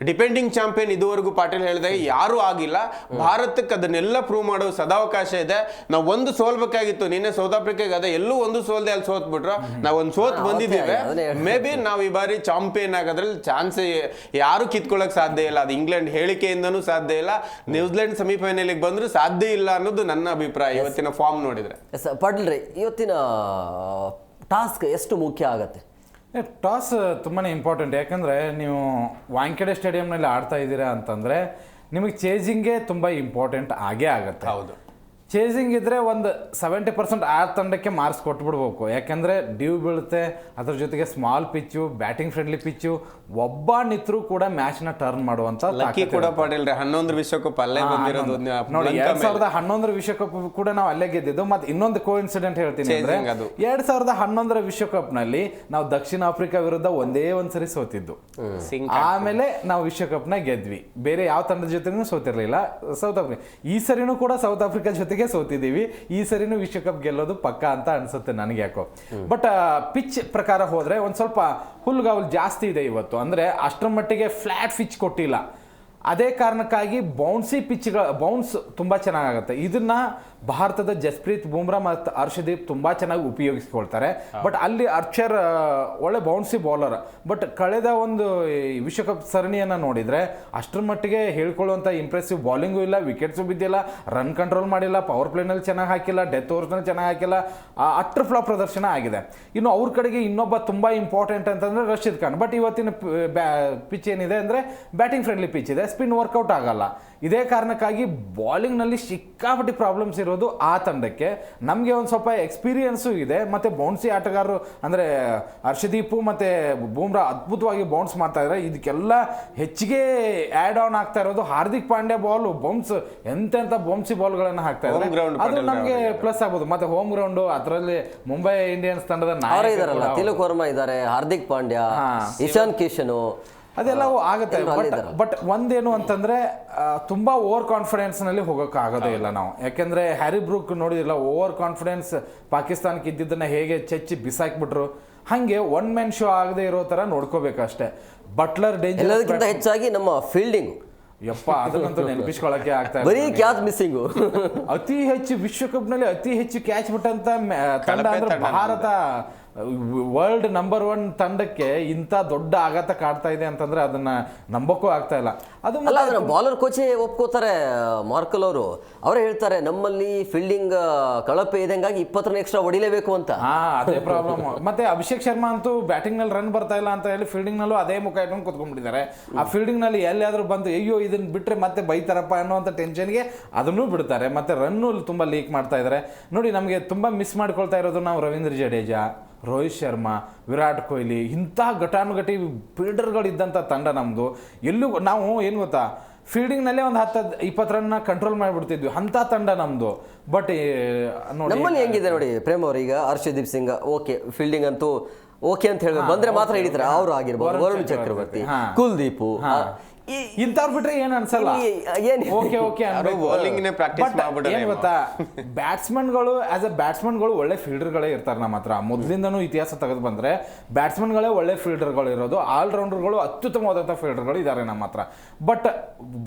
ಡಿಪೆಂಡಿಂಗ್ ಚಾಂಪಿಯನ್ ಇದುವರೆಗೂ ಪಾಟೀಲ್ ಹೇಳಿದಾಗ ಯಾರು ಆಗಿಲ್ಲ. ಭಾರತಕ್ಕೆ ಅದನ್ನೆಲ್ಲ ಪ್ರೂವ್ ಮಾಡೋ ಸದಾವಕಾಶ ಇದೆ. ನಾವು ಒಂದು ಸೋಲ್ಬೇಕಾಗಿತ್ತು. ನಿನ್ನೆ ಸೌತ್ ಆಫ್ರಿಕಾಗೆ ಅದೇ ಎಲ್ಲೂ ಒಂದು ಸೋಲ್ದೆ ಅಲ್ಲಿ ಸೋತ್ ಬಿಟ್ರು. ನಾವು ಒಂದು ಸೋತ್ ಬಂದಿದ್ದೇವೆ. ಮೇ ಬಿ ನಾವು ಈ ಬಾರಿ ಚಾಂಪಿಯನ್ ಆಗೋದ್ರಲ್ಲಿ ಚಾನ್ಸ್ ಯಾರು ಕಿತ್ಕೊಳ್ಳಕ್ ಸಾಧ್ಯ ಇಲ್ಲ. ಅದು ಇಂಗ್ಲೆಂಡ್ ಹೇಳಿಕೆಯಿಂದನೂ ಸಾಧ್ಯ ಇಲ್ಲ. ನ್ಯೂಜಿಲೆಂಡ್ ಸೆಮಿಫೈನಲ್ಗೆ ಬಂದ್ರು ಸಾಧ್ಯ ಇಲ್ಲ ಅನ್ನೋದು ನನ್ನ ಅಭಿಪ್ರಾಯ ಇವತ್ತಿನ ಫಾರ್ಮ್ ನೋಡಿದ್ರೆ. ಪಾಟೀಲ್ ರೀ, ಇವತ್ತಿನ ಟಾಸ್ಕ್ ಎಷ್ಟು ಮುಖ್ಯ ಆಗತ್ತೆ? ಟಾಸ್ ತುಂಬಾ ಇಂಪಾರ್ಟೆಂಟ್. ಯಾಕಂದರೆ ನೀವು ವಾಂಖೇಡೆ ಸ್ಟೇಡಿಯಂನಲ್ಲಿ ಆಡ್ತಾ ಇದ್ದೀರಾ ಅಂತಂದರೆ ನಿಮಗೆ ಚೇಜಿಂಗೇ ತುಂಬ ಇಂಪಾರ್ಟೆಂಟ್ ಆಗೇ ಆಗುತ್ತೆ. ಹೌದು, ಚೇಸಿಂಗ್ ಇದ್ದರೆ ಒಂದು 70% ಆ ತಂಡಕ್ಕೆ ಮಾರ್ಕ್ಸ್ ಕೊಟ್ಬಿಡ್ಬೇಕು. ಯಾಕೆಂದರೆ ಡ್ಯೂ ಬೀಳುತ್ತೆ, ಅದ್ರ ಜೊತೆಗೆ small pitch, batting friendly pitch, ಒಬ್ಬ ನಿತ್ರು ಕೂಡ ಮ್ಯಾಚ್ನ ಟರ್ನ್ ಮಾಡುವಂಥ ಕೂಡ ಪಾಟೀಲ್ 11 ವಿಶ್ವಕಪ್ ಅಲ್ಲೇ ಬಂದಿರೋದು ನೋಡಿ. 2011 ವಿಶ್ವಕಪ್ ಕೂಡ ನಾವು ಅಲ್ಲೇ ಗೆದ್ದಿದ್ದು. ಮತ್ತೆ ಇನ್ನೊಂದು ಕೋ ಇನ್ಸಿಡೆಂಟ್ ಹೇಳ್ತೀನಿ ಅಂದ್ರೆ 2011 ವಿಶ್ವಕಪ್ನಲ್ಲಿ ನಾವು ದಕ್ಷಿಣ ಆಫ್ರಿಕಾ ವಿರುದ್ಧ ಒಂದೇ ಒಂದ್ಸರಿ ಸೋತಿದ್ದು. ಆಮೇಲೆ ನಾವು ವಿಶ್ವಕಪ್ನ ಗೆದ್ವಿ. ಬೇರೆ ಯಾವ ತಂಡದ ಜೊತೆನೂ ಸೋತಿರ್ಲಿಲ್ಲ. ಸೌತ್ ಆಫ್ರಿಕಾ ಈ ಸರಿನೂ ಕೂಡ ಸೌತ್ ಆಫ್ರಿಕಾ ಜೊತೆಗೆ ಸೋತಿದ್ದೀವಿ. ಈ ಸರಿನೂ ವಿಶ್ವಕಪ್ ಗೆಲ್ಲೋದು ಪಕ್ಕ ಅಂತ ಅನ್ಸುತ್ತೆ ನನಗೆ ಯಾಕೋ. ಬಟ್ ಪಿಚ್ ಪ್ರಕಾರ ಹೋದ್ರೆ ಒಂದ್ ಸ್ವಲ್ಪ ಹುಲ್ಲುಗಾವಲು ಜಾಸ್ತಿ ಇದೆ ಇವತ್ತು. ಅಂದ್ರೆ ಅಷ್ಟರ ಮಟ್ಟಿಗೆ ಫ್ಲಾಟ್ ಪಿಚ್ ಕೊಟ್ಟಿಲ್ಲ. ಅದೇ ಕಾರಣಕ್ಕಾಗಿ ಬೌನ್ಸ್ ತುಂಬಾ ಚೆನ್ನಾಗುತ್ತೆ. ಇದನ್ನ ಭಾರತದ ಜಸ್ಪ್ರೀತ್ ಬುಮ್ರಾ ಮತ್ತು ಹರ್ಷದೀಪ್ ತುಂಬಾ ಚೆನ್ನಾಗಿ ಉಪಯೋಗಿಸ್ಕೊಳ್ತಾರೆ. ಬಟ್ ಅಲ್ಲಿ ಅರ್ಚರ್ ಒಳ್ಳೆ ಬೌನ್ಸಿ ಬೌಲರ್. ಬಟ್ ಕಳೆದ ಒಂದು ವಿಶ್ವಕಪ್ ಸರಣಿಯನ್ನ ನೋಡಿದ್ರೆ ಅಷ್ಟರ ಮಟ್ಟಿಗೆ ಹೇಳ್ಕೊಳ್ಳುವಂಥ ಇಂಪ್ರೆಸಿವ್ ಬೌಲಿಂಗು ಇಲ್ಲ, ವಿಕೆಟ್ಸು ಬಿದ್ದಿಲ್ಲ, ರನ್ ಕಂಟ್ರೋಲ್ ಮಾಡಿಲ್ಲ, ಪವರ್ ಪ್ಲೇನಲ್ಲಿ ಚೆನ್ನಾಗಿ ಹಾಕಿಲ್ಲ, ಡೆತ್ ಓವರ್ಸ್ನಲ್ಲಿ ಚೆನ್ನಾಗಿ ಹಾಕಿಲ್ಲ. ಅಟ್ರ್ ಫ್ಲಾಪ್ ಪ್ರದರ್ಶನ ಆಗಿದೆ. ಇನ್ನು ಅವ್ರ ಕಡೆಗೆ ಇನ್ನೊಬ್ಬ ತುಂಬಾ ಇಂಪಾರ್ಟೆಂಟ್ ಅಂತಂದ್ರೆ ರಶೀದ್ ಖಾನ್. ಬಟ್ ಇವತ್ತಿನ ಪಿಚ್ ಏನಿದೆ ಅಂದ್ರೆ ಬ್ಯಾಟಿಂಗ್ ಫ್ರೆಂಡ್ಲಿ ಪಿಚ್ ಇದೆ, ಸ್ಪಿನ್ ವರ್ಕೌಟ್ ಆಗಲ್ಲ. ಇದೇ ಕಾರಣಕ್ಕಾಗಿ ಬೌಲಿಂಗ್ನಲ್ಲಿ ಸಿಕ್ಕಾಪಟ್ಟಿ ಪ್ರಾಬ್ಲಮ್ಸ್ ಇರೋದು ಆ ತಂಡಕ್ಕೆ. ನಮಗೆ ಒಂದು ಸ್ವಲ್ಪ ಎಕ್ಸ್ಪೀರಿಯನ್ಸು ಇದೆ, ಮತ್ತು ಬೌನ್ಸಿ ಆಟಗಾರರು ಅಂದರೆ ಹರ್ಷದೀಪು ಮತ್ತು ಬೂಮ್ರಾ ಅದ್ಭುತವಾಗಿ ಬೌನ್ಸ್ ಮಾಡ್ತಾ ಇದ್ದಾರೆ. ಇದಕ್ಕೆಲ್ಲ ಹೆಚ್ಚಿಗೆ ಆ್ಯಡ್ ಆನ್ ಆಗ್ತಾ ಇರೋದು ಹಾರ್ದಿಕ್ ಪಾಂಡ್ಯ ಬಾಲ್ ಬೌನ್ಸ್ ಎಂತೆಂಥ ಬೌನ್ಸಿ ಬಾಲ್ಗಳನ್ನು ಹಾಕ್ತಾ ಇದ್ದಾರೆ. ಅದು ನಮಗೆ ಪ್ಲಸ್ ಆಗ್ಬೋದು. ಮತ್ತು ಹೋಮ್ ಗ್ರೌಂಡು ಅದರಲ್ಲಿ ಮುಂಬೈ ಇಂಡಿಯನ್ಸ್ ತಂಡದ ನಾಯಕರಲ್ಲ ತಿಲಕ್ ವರ್ಮಾ ಇದ್ದಾರೆ, ಹಾರ್ದಿಕ್ ಪಾಂಡ್ಯ, ಇಶಾನ್ ಕಿಶನ್, ಅದೆಲ್ಲವೂ ಆಗುತ್ತೆ. ಬಟ್ ಒಂದೇನು ಅಂತಂದ್ರೆ ತುಂಬಾ ಓವರ್ ಕಾನ್ಫಿಡೆನ್ಸ್ ನಲ್ಲಿ ಹೋಗಕ್ಕೆ ಆಗೋದೇ ಇಲ್ಲ ನಾವು. ಯಾಕೆಂದ್ರೆ ಹ್ಯಾರಿ ಬ್ರೂಕ್ ನೋಡಿದಿಲ್ಲ, ಓವರ್ ಕಾನ್ಫಿಡೆನ್ಸ್ ಪಾಕಿಸ್ತಾನಕ್ಕೆ ಇದ್ದಿದ್ದನ್ನ ಹೇಗೆ ಚೆಚ್ಚಿ ಬಿಸಾಕ್ಬಿಟ್ರು. ಹಂಗೆ ಒನ್ ಮ್ಯಾನ್ ಶೋ ಆಗದೆ ಇರೋ ತರ ನೋಡ್ಕೋಬೇಕಷ್ಟೇ. Buttler danger. ಎಲ್ಲದಕ್ಕಿಂತ ಹೆಚ್ಚಾಗಿ ನಮ್ಮ ಫೀಲ್ಡಿಂಗ್ ಯಪ್ಪ ಅದನ್ನಂತೂ ನೆನಪಿಸ್ಕೊಳ್ಳಕ್ಕೆ ಆಗ್ತಾ ಬರೀ ಕ್ಯಾಚ್ ಮಿಸ್ಸಿಂಗು. ಅತಿ ಹೆಚ್ಚು ವಿಶ್ವಕಪ್ ನಲ್ಲಿ ಅತಿ ಹೆಚ್ಚು ಕ್ಯಾಚ್ ಬಿಟ್ಟಂತ ತಂಡ ಅಂದ್ರೆ ಭಾರತ. ವರ್ಲ್ಡ್ ನಂಬರ್ 1 ತಂಡಕ್ಕೆ ಇಂಥ ದೊಡ್ಡ ಆಘಾತ ಕಾಡ್ತಾ ಇದೆ ಅಂತಂದ್ರೆ ಅದನ್ನ ನಂಬಕ್ಕೂ ಆಗ್ತಾ ಇಲ್ಲ. ಅದು ಅಲ್ಲ, ಬಾಲರ್ ಕೋಚೇ ಒಪ್ಕೋತಾರೆ. ಮಾರ್ಕಲ್ ಅವರು ಅವರೇ ಹೇಳ್ತಾರೆ ನಮ್ಮಲ್ಲಿ ಫೀಲ್ಡಿಂಗ್ ಕಳಪೆ ಇದಂಗಾಗಿ 20 ರನ್ ಎಕ್ಸ್ಟ್ರಾ ಹೊಡಿಲೇಬೇಕು ಅಂತ. ಅದೇ ಪ್ರಾಬ್ಲಮ್. ಮತ್ತೆ ಅಭಿಷೇಕ್ ಶರ್ಮಾ ಅಂತೂ ಬ್ಯಾಟಿಂಗ್ ನಲ್ಲಿ ರನ್ ಬರ್ತಾ ಇಲ್ಲ ಅಂತ ಹೇಳಿ ಫೀಲ್ಡಿಂಗ್ ನಲ್ಲೂ ಅದೇ ಮುಖ ಇಟ್ಕೊಂಡು ಕುತ್ಕೊಂಡ್ಬಿಟ್ಟಿದ್ದಾರೆ. ಆ ಫೀಲ್ಡಿಂಗ್ ನಲ್ಲಿ ಎಲ್ಲಿಯಾದ್ರೂ ಬಂದು ಅಯ್ಯೋ ಇದನ್ನ ಬಿಟ್ರೆ ಮತ್ತೆ ಬೈತಾರಪ್ಪ ಅನ್ನೋಂಥ ಟೆನ್ಷನ್ಗೆ ಅದನ್ನೂ ಬಿಡ್ತಾರೆ. ಮತ್ತೆ ರನ್ನು ತುಂಬಾ ಲೀಕ್ ಮಾಡ್ತಾ ಇದ್ದಾರೆ. ನೋಡಿ, ನಮಗೆ ತುಂಬಾ ಮಿಸ್ ಮಾಡ್ಕೊಳ್ತಾ ಇರೋದು ನಾವು ರವೀಂದ್ರ ಜಡೇಜಾ, ರೋಹಿತ್ ಶರ್ಮಾ, ವಿರಾಟ್ ಕೊಹ್ಲಿ ಇಂಥ ಘಟಾನುಘಟಿ ಫೀಲ್ಡರ್ಗಳಿದ್ದಂಥ ತಂಡ ನಮ್ಮದು. ಎಲ್ಲೂ ನಾವು ಏನು ಗೊತ್ತಾ, ಫೀಲ್ಡಿಂಗ್ನಲ್ಲೇ ಒಂದು 10-20 ರನ್ನ ಕಂಟ್ರೋಲ್ ಮಾಡಿಬಿಡ್ತಿದ್ವಿ ಅಂಥ ತಂಡ ನಮ್ಮದು. ಬಟ್ ನಮ್ಮಲ್ಲಿ ಹೆಂಗಿದೆ ನೋಡಿ ಪ್ರೇಮ್ ಅವ್ರು, ಈಗ ಹರ್ಷದೀಪ್ ಸಿಂಗ್ ಓಕೆ, ಫೀಲ್ಡಿಂಗ್ ಅಂತೂ ಓಕೆ ಅಂತ ಹೇಳಿ ಬಂದ್ರೆ ಮಾತ್ರ ಹಿಡಿತಾರೆ. ಅವ್ರು ಆಗಿರ್ಬೋದು, ವರುಣ್ ಚಕ್ರವರ್ತಿ, ಕುಲ್ದೀಪ್, ಇಂಥವ್ರು ಬಿಟ್ರೆ ಏನ್ ಅನ್ಸಲ್ಲ. ಓಕೆ bowling ನೇ practice ಮಾಡ್ಬಿಟ್ರೆ ಏನ್ ಗೊತ್ತಾ, ಬ್ಯಾಟ್ಸ್ಮನ್ಗಳು ಆಸ್ ಎ ಬ್ಯಾಟ್ಸ್ಮನ್ಗಳು ಒಳ್ಳೆ ಫೀಲ್ಡರ್ಗಳೇ ಇರ್ತಾರೆ ನಮ್ಮ ಹತ್ರ. ಮೊದಲಿಂದನೂ ಇತಿಹಾಸ ತೆಗೆದು ಬಂದ್ರೆ ಬ್ಯಾಟ್ಸ್ಮನ್ಗಳೇ ಒಳ್ಳೆ ಫೀಲ್ಡರ್ಗಳು ಇರೋದು, ಆಲ್ರೌಂಡರ್ಗಳು ಅತ್ಯುತ್ತಮವಾದಂಥ ಫೀಲ್ಡರ್ಗಳು ಇದ್ದಾರೆ ನಮ್ಮ ಹತ್ರ. ಬಟ್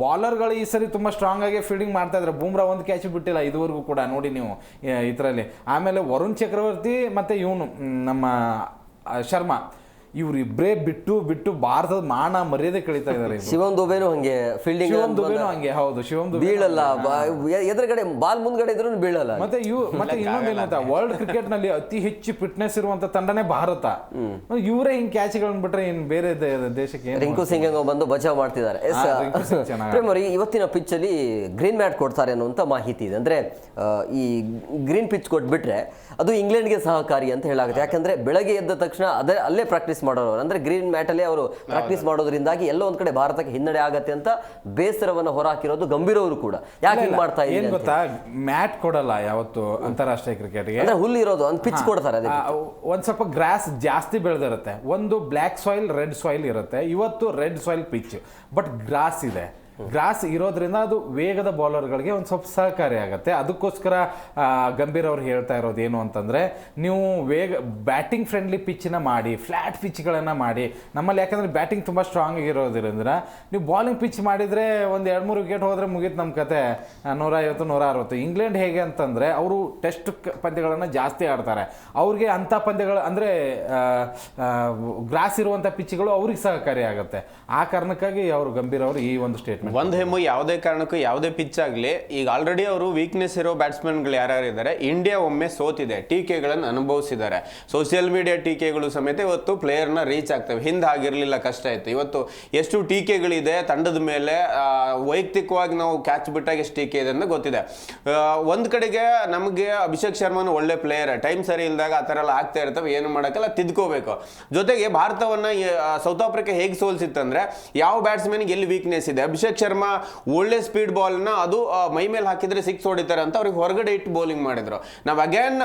ಬಾಲರ್ಗಳು ಈ ಸರಿ ತುಂಬಾ ಸ್ಟ್ರಾಂಗ್ ಆಗಿ ಫೀಲ್ಡಿಂಗ್ ಮಾಡ್ತಾ ಇದ್ದಾರೆ. ಬೂಮ್ರಾ ಒಂದು ಕ್ಯಾಚ್ ಬಿಟ್ಟಿಲ್ಲ ಇದುವರೆಗೂ ಕೂಡ, ನೋಡಿ ನೀವು ಇದರಲ್ಲಿ. ಆಮೇಲೆ ವರುಣ್ ಚಕ್ರವರ್ತಿ ಮತ್ತೆ ಇವನು ನಮ್ಮ ಶರ್ಮಾ, ಇವ್ರಿಬ್ರೇ ಬಿಟ್ಟು ಭಾರತದ ಮಾನ ಮರ್ಯಾದೆ ಕಳೀತಾ ಇದ್ದಾರೆ. ಶಿವಮ್ ದುಬೆನೂ ಹಂಗೆ ಫೀಲ್ಡಿಂಗ್, ಶಿವಮ್ ದುಬೆನೂ ಹಂಗೆ. ಹೌದು, ಶಿವಮ್ ದುಬೆ ಬೀಳಲ್ಲ, ಎದುರುಗಡೆ ಬಾಲ್ ಮುಂದ್ಗಡೆ ಇದ್ರೂ ಬೀಳಲ್ಲ. ಮತ್ತೆ ಇನ್ನೊಂದೇನಂತ, ವರ್ಲ್ಡ್ ಕ್ರಿಕೆಟ್ ನಲ್ಲಿ ಅತಿ ಹೆಚ್ಚು ಫಿಟ್ನೆಸ್ ಇರುವಂತ ತಂಡನೇ ಭಾರತ. ಇವರೇ ಹಿಂಗ್ ಕ್ಯಾಚ್ಗಳನ್ನ ಬಿಟ್ರೆ ಇನ್ ಬೇರೆ ದೇಶಕ್ಕೆ. ರಿಂಕು ಸಿಂಗ್ ಬಂದು ಬಚಾವ್ ಮಾಡ್ತಿದ್ದಾರೆ. ಇವತ್ತಿನ ಪಿಚ್ ಅಲ್ಲಿ ಗ್ರೀನ್ ಮ್ಯಾಟ್ ಕೊಡ್ತಾರೆ ಅನ್ನುವಂತ ಮಾಹಿತಿ ಇದೆ. ಅಂದ್ರೆ ಈ ಗ್ರೀನ್ ಪಿಚ್ ಕೊಟ್ಬಿಟ್ರೆ ಅದು ಇಂಗ್ಲೆಂಡ್ಗೆ ಸಹಕಾರಿ ಅಂತ ಹೇಳಾಗುತ್ತೆ. ಯಾಕಂದ್ರೆ ಬೆಳಗ್ಗೆ ಎದ್ದ ತಕ್ಷಣ ಅಲ್ಲೇ ಪ್ರಾಕ್ಟೀಸ್ ಮಾಡೋರು, ಅಂದ್ರೆ ಗ್ರೀನ್ ಮ್ಯಾಟ್ ಅಲ್ಲಿ ಅವರು ಪ್ರಾಕ್ಟೀಸ್ ಮಾಡೋದ್ರಿಂದಾಗಿ ಎಲ್ಲೋ ಒಂದ್ ಕಡೆ ಭಾರತಕ್ಕೆ ಹಿನ್ನಡೆ ಆಗತ್ತೆ ಅಂತ ಬೇಸರವನ್ನು ಹೊರಹಾಕಿರೋದು ಗಂಭೀರ್ ಅವರು ಕೂಡ. ಯಾಕೆ ಹಿಂಗ್ ಮಾಡ್ತಾ ಇದ್ದಾರೆ ಗೊತ್ತಾ, ಮ್ಯಾಟ್ ಕೊಡಲ್ಲ ಯಾವತ್ತು ಅಂತಾರಾಷ್ಟ್ರೀಯ ಕ್ರಿಕೆಟ್ಗೆ. ಅಂದ್ರೆ ಹುಲ್ಲು ಇರೋದು ಒಂದು ಪಿಚ್ ಕೊಡ್ತಾರೆ, ಒಂದ್ ಸ್ವಲ್ಪ ಗ್ರಾಸ್ ಜಾಸ್ತಿ ಬೆಳೆದಿರುತ್ತೆ. ಒಂದು ಬ್ಲ್ಯಾಕ್ ಸಾಯಿಲ್, ರೆಡ್ ಸಾಯಿಲ್ ಇರುತ್ತೆ. ಇವತ್ತು red soil pitch, but grass ಇದೆ. ಗ್ರಾಸ್ ಇರೋದ್ರಿಂದ ಅದು ವೇಗದ ಬೌಲರ್ಗಳಿಗೆ ಒಂದು ಸ್ವಲ್ಪ ಸಹಕಾರಿ ಆಗುತ್ತೆ. ಅದಕ್ಕೋಸ್ಕರ ಗಂಭೀರ್ ಅವ್ರು ಹೇಳ್ತಾ ಇರೋದು ಏನು ಅಂತಂದರೆ, ನೀವು ಬ್ಯಾಟಿಂಗ್ ಫ್ರೆಂಡ್ಲಿ ಪಿಚ್ನ ಮಾಡಿ, ಫ್ಲ್ಯಾಟ್ ಪಿಚ್ಗಳನ್ನು ಮಾಡಿ ನಮ್ಮಲ್ಲಿ. ಯಾಕಂದರೆ ಬ್ಯಾಟಿಂಗ್ ತುಂಬ ಸ್ಟ್ರಾಂಗ್ ಆಗಿರೋದ್ರಿಂದ ನೀವು ಬಾಲಿಂಗ್ ಪಿಚ್ ಮಾಡಿದರೆ ಒಂದು 2-3 ವಿಕೆಟ್ ಹೋದರೆ ಮುಗೀತು ನಮ್ಮ ಕತೆ. 150, 160. ಇಂಗ್ಲೆಂಡ್ ಹೇಗೆ ಅಂತಂದರೆ ಅವರು ಟೆಸ್ಟ್ ಪಂದ್ಯಗಳನ್ನು ಜಾಸ್ತಿ ಆಡ್ತಾರೆ. ಅವ್ರಿಗೆ ಅಂಥ ಪಂದ್ಯಗಳು ಅಂದರೆ ಗ್ರಾಸ್ ಇರುವಂಥ ಪಿಚ್ಗಳು ಅವ್ರಿಗೆ ಸಹಕಾರಿ ಆಗುತ್ತೆ. ಆ ಕಾರಣಕ್ಕಾಗಿ ಅವರು ಗಂಭೀರ್ ಅವರು ಈ ಒಂದು ಸ್ಟೇಟ್ಮೆಂಟ್. ಒಂದು ಹೆಮ್ಮು ಯಾವುದೇ ಕಾರಣಕ್ಕೂ ಯಾವುದೇ ಪಿಚ್ ಆಗಲಿ, ಈಗ ಆಲ್ರೆಡಿ ಅವರು ವೀಕ್ನೆಸ್ ಇರೋ ಬ್ಯಾಟ್ಸ್ಮನ್ಗಳು ಯಾರ್ಯಾರು ಇದ್ದಾರೆ, ಇಂಡಿಯಾ ಒಮ್ಮೆ ಸೋತಿದೆ, ಟೀಕೆಗಳನ್ನು ಅನುಭವಿಸಿದ್ದಾರೆ. ಸೋಷಿಯಲ್ ಮೀಡಿಯಾ ಟೀಕೆಗಳು ಸಮೇತ ಇವತ್ತು ಪ್ಲೇಯರ್ನ ರೀಚ್ ಆಗ್ತವೆ. ಹಿಂದೆ ಆಗಿರಲಿಲ್ಲ, ಕಷ್ಟ ಇತ್ತು. ಇವತ್ತು ಎಷ್ಟು ಟೀಕೆಗಳಿದೆ ತಂಡದ ಮೇಲೆ, ವೈಯಕ್ತಿಕವಾಗಿ ನಾವು ಕ್ಯಾಚ್ ಬಿಟ್ಟಾಗ ಎಷ್ಟು ಟೀಕೆ ಇದೆ ಅಂತ ಗೊತ್ತಿದೆ. ಒಂದು ಕಡೆಗೆ ನಮಗೆ ಅಭಿಷೇಕ್ ಶರ್ಮಾನು ಒಳ್ಳೆ ಪ್ಲೇಯರ್, ಟೈಮ್ ಸರಿ ಇಲ್ದಾಗ ಆ ಥರ ಎಲ್ಲ ಆಗ್ತಾ ಇರ್ತವೆ, ಏನು ಮಾಡೋಕ್ಕಲ್ಲ, ತಿದ್ಕೋಬೇಕು. ಜೊತೆಗೆ ಭಾರತವನ್ನು ಸೌತ್ ಆಫ್ರಿಕಾ ಹೇಗೆ ಸೋಲ್ಸಿತ್ತಂದ್ರೆ, ಯಾವ ಬ್ಯಾಟ್ಸ್ಮನ್ಗೆ ಎಲ್ಲಿ ವೀಕ್ನೆಸ್ ಇದೆ, ಅಭಿಷೇಕ್ ಶರ್ಮಾ ಒಳ್ಳೆ ಸ್ಪೀಡ್ ಬಾಲ್ನ ಅದು ಮೈ ಮೇಲೆ ಹಾಕಿದ್ರೆ 6 ಹೊಡಿತಾರೆ ಅಂತ ಅವ್ರಿಗೆ ಹೊರಗಡೆ ಇಟ್ಟು ಬೌಲಿಂಗ್ ಮಾಡಿದ್ರು. ನಾವು ಅಗೇನ್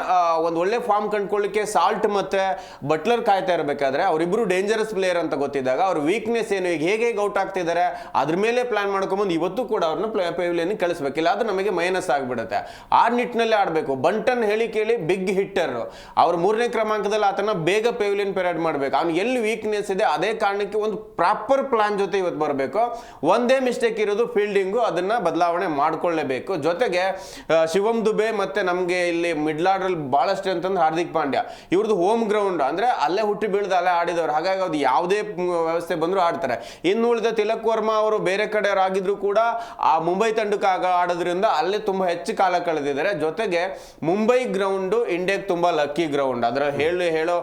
ಒಂದು ಒಳ್ಳೆ ಫಾರ್ಮ್ ಕಂಡ್ಕೊಳ್ಳಿಕ್ಕೆ ಸಾಲ್ಟ್ ಮತ್ತೆ ಬಟ್ಲರ್ ಕಾಯ್ತಾ ಇರಬೇಕಾದ್ರೆ ಅವರಿಬ್ರು ಡೇಂಜರಸ್ ಪ್ಲೇಯರ್ ಅಂತ ಗೊತ್ತಿದ್ದಾಗ ಅವ್ರ ವೀಕ್ನೆಸ್ ಏನು, ಈಗ ಹೇಗೆ ಔಟ್ ಆಗ್ತಿದ್ದಾರೆ ಅದ್ರ ಮೇಲೆ ಪ್ಲಾನ್ ಮಾಡ್ಕೊಂಬಂದು ಇವತ್ತು ಕೂಡ ಅವ್ರನ್ನ ಪೆವಿಲಿಯನ್ ಕಳಿಸ್ಬೇಕಿಲ್ಲ, ಅದು ನಮಗೆ ಮೈನಸ್ ಆಗಿಬಿಡುತ್ತೆ. ಆ ನಿಟ್ಟಿನಲ್ಲಿ ಆಡಬೇಕು. ಬಂಟನ್ ಹೇಳಿ ಕೇಳಿ ಬಿಗ್ ಹಿಟ್ಟರ್, ಅವ್ರ 3ನೇ ಕ್ರಮಾಂಕದಲ್ಲಿ ಆತನ ಬೇಗ ಪೆವಿಲಿಯನ್ ಪೆರೇಡ್ ಮಾಡಬೇಕು. ಅವ್ನು ಎಲ್ಲಿ ವೀಕ್ನೆಸ್ ಇದೆ ಅದೇ ಕಾರಣಕ್ಕೆ ಒಂದು ಪ್ರಾಪರ್ ಪ್ಲಾನ್ ಜೊತೆ ಇವತ್ತು ಬರಬೇಕು. ಒಂದೇ ಮಿಸ್ಟೇಕ್ ಇರೋದು ಫೀಲ್ಡಿಂಗು, ಅದನ್ನ ಬದಲಾವಣೆ ಮಾಡ್ಕೊಳ್ಳೇಬೇಕು. ಜೊತೆಗೆ ಶಿವಮ್ ದುಬೆ ಮತ್ತೆ ನಮಗೆ ಇಲ್ಲಿ ಮಿಡ್ಲ್ ಆರ್ಡರ್ ಬಹಳಷ್ಟು ಅಂತಂದ್ರೆ ಹಾರ್ದಿಕ್ ಪಾಂಡ್ಯ, ಇವ್ರದ್ದು ಹೋಮ್ ಗ್ರೌಂಡ್ ಅಂದ್ರೆ ಅಲ್ಲೇ ಹುಟ್ಟಿ ಬೀಳ್ದು ಅಲ್ಲೇ ಆಡಿದವರು, ಹಾಗಾಗಿ ಅದು ಯಾವುದೇ ವ್ಯವಸ್ಥೆ ಬಂದರೂ ಆಡ್ತಾರೆ. ಇನ್ನು ಉಳಿದ ತಿಲಕ್ ವರ್ಮಾ ಅವರು ಬೇರೆ ಕಡೆ ಆಗಿದ್ರು ಕೂಡ ಆ ಮುಂಬೈ ತಂಡಕ್ಕೆ ಆಡೋದ್ರಿಂದ ಅಲ್ಲೇ ತುಂಬಾ ಹೆಚ್ಚು ಕಾಲ ಕಳೆದಿದ್ದಾರೆ. ಜೊತೆಗೆ ಮುಂಬೈ ಗ್ರೌಂಡು ಇಂಡಿಯಾಗೆ ತುಂಬಾ ಲಕ್ಕಿ ಗ್ರೌಂಡ್. ಅದರ ಹೇಳೋ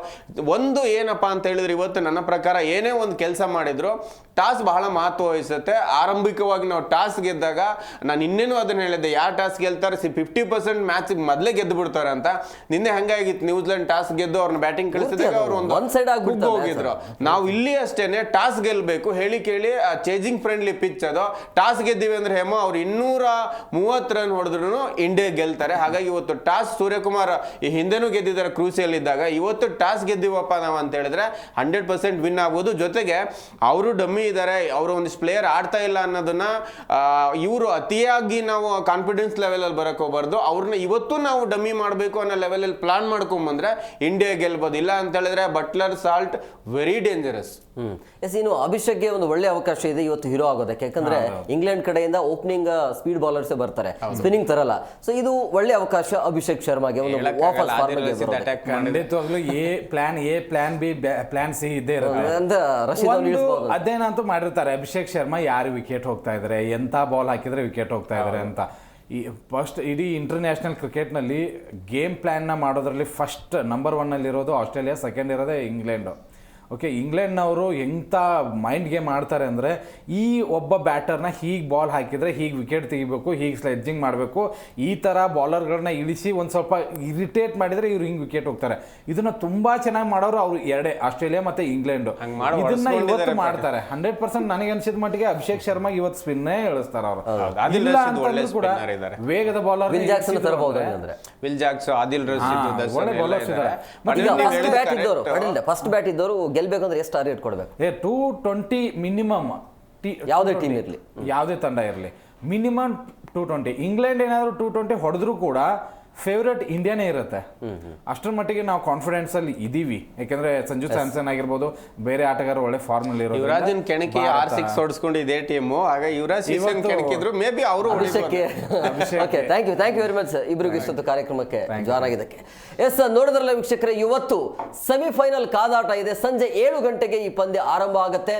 ಒಂದು ಏನಪ್ಪಾ ಅಂತ ಹೇಳಿದ್ರೆ, ಇವತ್ತು ನನ್ನ ಪ್ರಕಾರ ಏನೇ ಒಂದು ಕೆಲಸ ಮಾಡಿದ್ರು ಟಾಸ್ ಬಹಳ ಮಹತ್ವ ವಹಿಸುತ್ತೆ. ಆರಂಭಿಕವಾಗಿ ನಾವು ಟಾಸ್ ಗೆದ್ದಾಗ ನಾನು ಇನ್ನೇನು ಅದನ್ನ ಹೇಳಿದ್ದೆ, ಯಾರು ಟಾಸ್ ಗೆಲ್ತಾರೆ 50% ಮ್ಯಾಚ್ ಮೊದಲೇ ಗೆದ್ದು ಬಿಡ್ತಾರೆ ಅಂತ. ನಿನ್ನೆ ಹಂಗಾಗಿತ್ತು, ನ್ಯೂಜಿಲೆಂಡ್ ಟಾಸ್ ಗೆದ್ದು ಅವ್ರನ್ನ ಬ್ಯಾಟಿಂಗ್ ಕಳಿಸಿದಾಗ ಅವ್ರು ಒಂದು ಹೋಗಿದ್ರು. ನಾವು ಇಲ್ಲಿ ಅಷ್ಟೇನೆ ಟಾಸ್ ಗೆಲ್ಬೇಕು, ಹೇಳಿ ಕೇಳಿ ಚೇಜಿಂಗ್ ಫ್ರೆಂಡ್ಲಿ ಪಿಚ್ ಅದು. ಟಾಸ್ ಗೆದ್ದಿವಿ ಅಂದ್ರೆ ಹೇಮ ಅವ್ರು 230 ರನ್ ಹೊಡೆದ್ರು ಇಂಡಿಯಾ ಗೆಲ್ತಾರೆ. ಹಾಗಾಗಿ ಇವತ್ತು ಟಾಸ್ ಸೂರ್ಯಕುಮಾರ್ ಈ ಹಿಂದೆನೂ ಗೆದ್ದಿದ್ದಾರೆ ಕ್ರೂಸಿಯಲ್ ಇದ್ದಾಗ, ಇವತ್ತು ಟಾಸ್ ಗೆದ್ದಿವಪ್ಪ ನಾವು ಅಂತ ಹೇಳಿದ್ರೆ 100% ವಿನ್ ಆಗ್ಬೋದು. ಜೊತೆಗೆ ಅವರು ಡಮ್ಮಿ ಇದ್ದಾರೆ, ಅವರು ಒಂದಿಷ್ಟು ಪ್ಲೇಯರ್ ಆಡ್ತಾ ಇಲ್ಲ ಅನ್ನೋದನ್ನ ಇವರು ಅತಿಯಾಗಿ ನಾವು ಕಾನ್ಫಿಡೆನ್ಸ್ ಲೆವೆಲ್ ಅಲ್ಲಿ ಬರಕ್ ಹೋಗ್ಬಾರ್ದು. ಅವ್ರನ್ನ ಇವತ್ತು ನಾವು ಡಮ್ಮಿ ಮಾಡಬೇಕು ಅನ್ನೋ ಲೆವೆಲ್ ಅಲ್ಲಿ ಪ್ಲಾನ್ ಮಾಡ್ಕೊಂಡ್ ಬಂದ್ರೆ ಇಂಡಿಯಾ ಗೆಲ್ಬಹುದು. ಇಲ್ಲ ಅಂತ ಹೇಳಿದ್ರೆ Buttler, Salt very dangerous. Yes, ಇನ್ನು ಅಭಿಷೇಕ್ಗೆ ಒಂದು ಒಳ್ಳೆ ಅವಕಾಶ ಇದೆ ಇವತ್ತು ಹೀರೋ ಆಗೋದಕ್ಕೆ. ಯಾಕಂದ್ರೆ ಇಂಗ್ಲೆಂಡ್ ಕಡೆಯಿಂದ ಓಪನಿಂಗ್ ಸ್ಪೀಡ್ ಬೌಲರ್ಸ್ ಬರ್ತಾರೆ, ಸ್ಪಿನ್ನಿಂಗ್ ತರಲ್ಲ. ಸೊ ಇದು ಒಳ್ಳೆ ಅವಕಾಶ ಅಭಿಷೇಕ್ ಶರ್ಮಾಗೆ ಒಂದು ವಾಪಸ್ ಖಂಡಿತವಾಗ್ಲೂ plan A, plan B, plan C ಇದ್ದೇ ಇರುತ್ತೆ. ಅದೇನಂತೂ ಮಾಡಿರ್ತಾರೆ. ಅಭಿಷೇಕ್ ಶರ್ಮಾ ಯಾರು ವಿಕೆಟ್ ಹೋಗ್ತಾ ಇದ್ದಾರೆ, ಎಂತ ಬಾಲ್ ಹಾಕಿದ್ರೆ ವಿಕೆಟ್ ಹೋಗ್ತಾ ಇದ್ದಾರೆ ಅಂತ. ಈ ಫಸ್ಟ್ ಇಡೀ ಇಂಟರ್ನ್ಯಾಷನಲ್ ಕ್ರಿಕೆಟ್ನಲ್ಲಿ ಗೇಮ್ ಪ್ಲ್ಯಾನ್ನ ಮಾಡೋದ್ರಲ್ಲಿ ಫಸ್ಟ್ ನಂಬರ್ 1 ಆಸ್ಟ್ರೇಲಿಯಾ, ಸೆಕೆಂಡ್ ಇರೋದೇ ಇಂಗ್ಲೆಂಡು. ಓಕೆ, ಇಂಗ್ಲೆಂಡ್ನವರು ಎಂಥ ಮೈಂಡ್ ಗೇಮ್ ಆಡ್ತಾರೆ ಅಂದರೆ, ಈ ಒಬ್ಬ ಬ್ಯಾಟರ್ನ ಹೀಗೆ ಬಾಲ್ ಹಾಕಿದರೆ ಹೀಗೆ ವಿಕೆಟ್ ತೆಗಿಬೇಕು, ಹೀಗೆ ಸ್ಲೆಡ್ಜಿಂಗ್ ಮಾಡಬೇಕು, ಈ ಥರ ಬಾಲರ್ಗಳನ್ನ ಇಳಿಸಿ ಒಂದು ಸ್ವಲ್ಪ ಇರಿಟೇಟ್ ಮಾಡಿದರೆ ಇವ್ರು ಹಿಂಗೆ ವಿಕೆಟ್ ಹೋಗ್ತಾರೆ. ಇದನ್ನು ತುಂಬ ಚೆನ್ನಾಗಿ ಮಾಡೋರು ಅವರು ಎರಡೇ, ಆಸ್ಟ್ರೇಲಿಯಾ ಮತ್ತು ಇಂಗ್ಲೆಂಡು. ಇದನ್ನ ಇವತ್ತು ಮಾಡ್ತಾರೆ 100%. ನನಗೆ ಅನ್ಸಿದ ಮಟ್ಟಿಗೆ ಅಭಿಷೇಕ್ ಶರ್ಮಾ ಇವತ್ತು ಸ್ಪಿನ್ನೇ ಇಳಿಸ್ತಾರೆ ಅವರು. ಇಲ್ಲ ಅಂತಂದ್ರೂ ಕೂಡ ವೇಗದ ಬಾಲರ್ ವಿಲ್ ಜಾಕ್ಸನ್ ತರಬಹುದು. ವಿಲ್ ಜಾಕ್ಸನ್, ಆದಿಲ್ ರಶೀದ್ ಒಳ್ಳೆ ಬಾಲರ್ಸ್ ಇದ್ದಾರೆ. ಫಸ್ಟ್ ಬ್ಯಾಟ್ ಇದ್ದವರು ಗೆಲ್ಬೇಕಂದ್ರೆ ಎಷ್ಟು ಟಾರ್ಗೆಟ್ ಕೊಡಬೇಕು? 220 ಮಿನಿಮಮ್ ಯಾವುದೇ ಟೀಮ್ ಇರಲಿ, ಯಾವುದೇ ತಂಡ ಇರಲಿ, ಮಿನಿಮಮ್ 220. ಇಂಗ್ಲೆಂಡ್ ಏನಾದರೂ 220 ಹೊಡೆದ್ರೂ ಕೂಡ ಫೇವ್ರೆಟ್ ಇಂಡಿಯಾನೇ ಇರುತ್ತೆ. ಅಷ್ಟರ ಮಟ್ಟಿಗೆ ನಾವು ಕಾನ್ಫಿಡೆನ್ಸ್ ಅಲ್ಲಿ ಇದೀವಿ. ಯಾಕಂದ್ರೆ ಸಂಜು ಸ್ಯಾಮ್ಸನ್ ಆಗಿರ್ಬೋದು, ಬೇರೆ ಆಟಗಾರರು ಒಳ್ಳೆ ಫಾರ್ಮ್ ಅಲ್ಲಿ ಇರೋದು. ಯುವರಾಜನ್ ಕೆಣಕಿ 6 ಹೊಡಿಸ್ಕೊಂಡು ಇದೇ ಟೀಮು. ಆಗ ಯುವರಾಜ್ ಕೆಣಕಿದ್ರು ಮೇ ಬಿ ಅವರು okay, thank you very much ಇಬ್ಬರಿಗೂ ಇಷ್ಟೊತ್ತು ಕಾರ್ಯಕ್ರಮಕ್ಕೆ ಜಾಯ್ನ್ ಆಗಿದ್ದಕ್ಕೆ. ಎಸ್, ನೋಡಿದ್ರಲ್ಲ ವೀಕ್ಷಕರೇ, ಇವತ್ತು ಸೆಮಿಫೈನಲ್ ಕಾದಾಟ ಇದೆ. ಸಂಜೆ 7 ಗಂಟೆಗೆ ಈ ಪಂದ್ಯ ಆರಂಭ ಆಗುತ್ತೆ.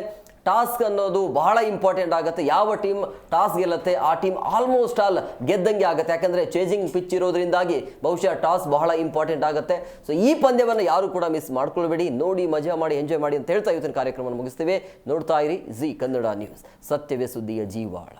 ಟಾಸ್ಕ್ ಅನ್ನೋದು ಬಹಳ ಇಂಪಾರ್ಟೆಂಟ್ ಆಗುತ್ತೆ. ಯಾವ ಟೀಮ್ ಟಾಸ್ ಗೆಲ್ಲುತ್ತೆ ಆ ಟೀಮ್ ಆಲ್ಮೋಸ್ಟ್ ಆಲ್ ಗೆದ್ದಂಗೆ ಆಗುತ್ತೆ. ಯಾಕಂದರೆ ಚೇಂಜಿಂಗ್ ಪಿಚ್ ಇರೋದ್ರಿಂದಾಗಿ ಬಹುಶಃ ಟಾಸ್ ಬಹಳ ಇಂಪಾರ್ಟೆಂಟ್ ಆಗುತ್ತೆ. ಸೊ ಈ ಪಂದ್ಯವನ್ನು ಯಾರು ಕೂಡ ಮಿಸ್ ಮಾಡ್ಕೊಳ್ಬೇಡಿ. ನೋಡಿ, ಮಜಾ ಮಾಡಿ, ಎಂಜಾಯ್ ಮಾಡಿ ಅಂತ ಹೇಳ್ತಾ ಇವತ್ತಿನ ಕಾರ್ಯಕ್ರಮವನ್ನು ಮುಗಿಸ್ತೀವಿ. ನೋಡ್ತಾ ಇರಿ ಜಿ ಕನ್ನಡ ನ್ಯೂಸ್, ಸತ್ಯವೇ ಸುದ್ದಿಯ ಜೀವಾಳ.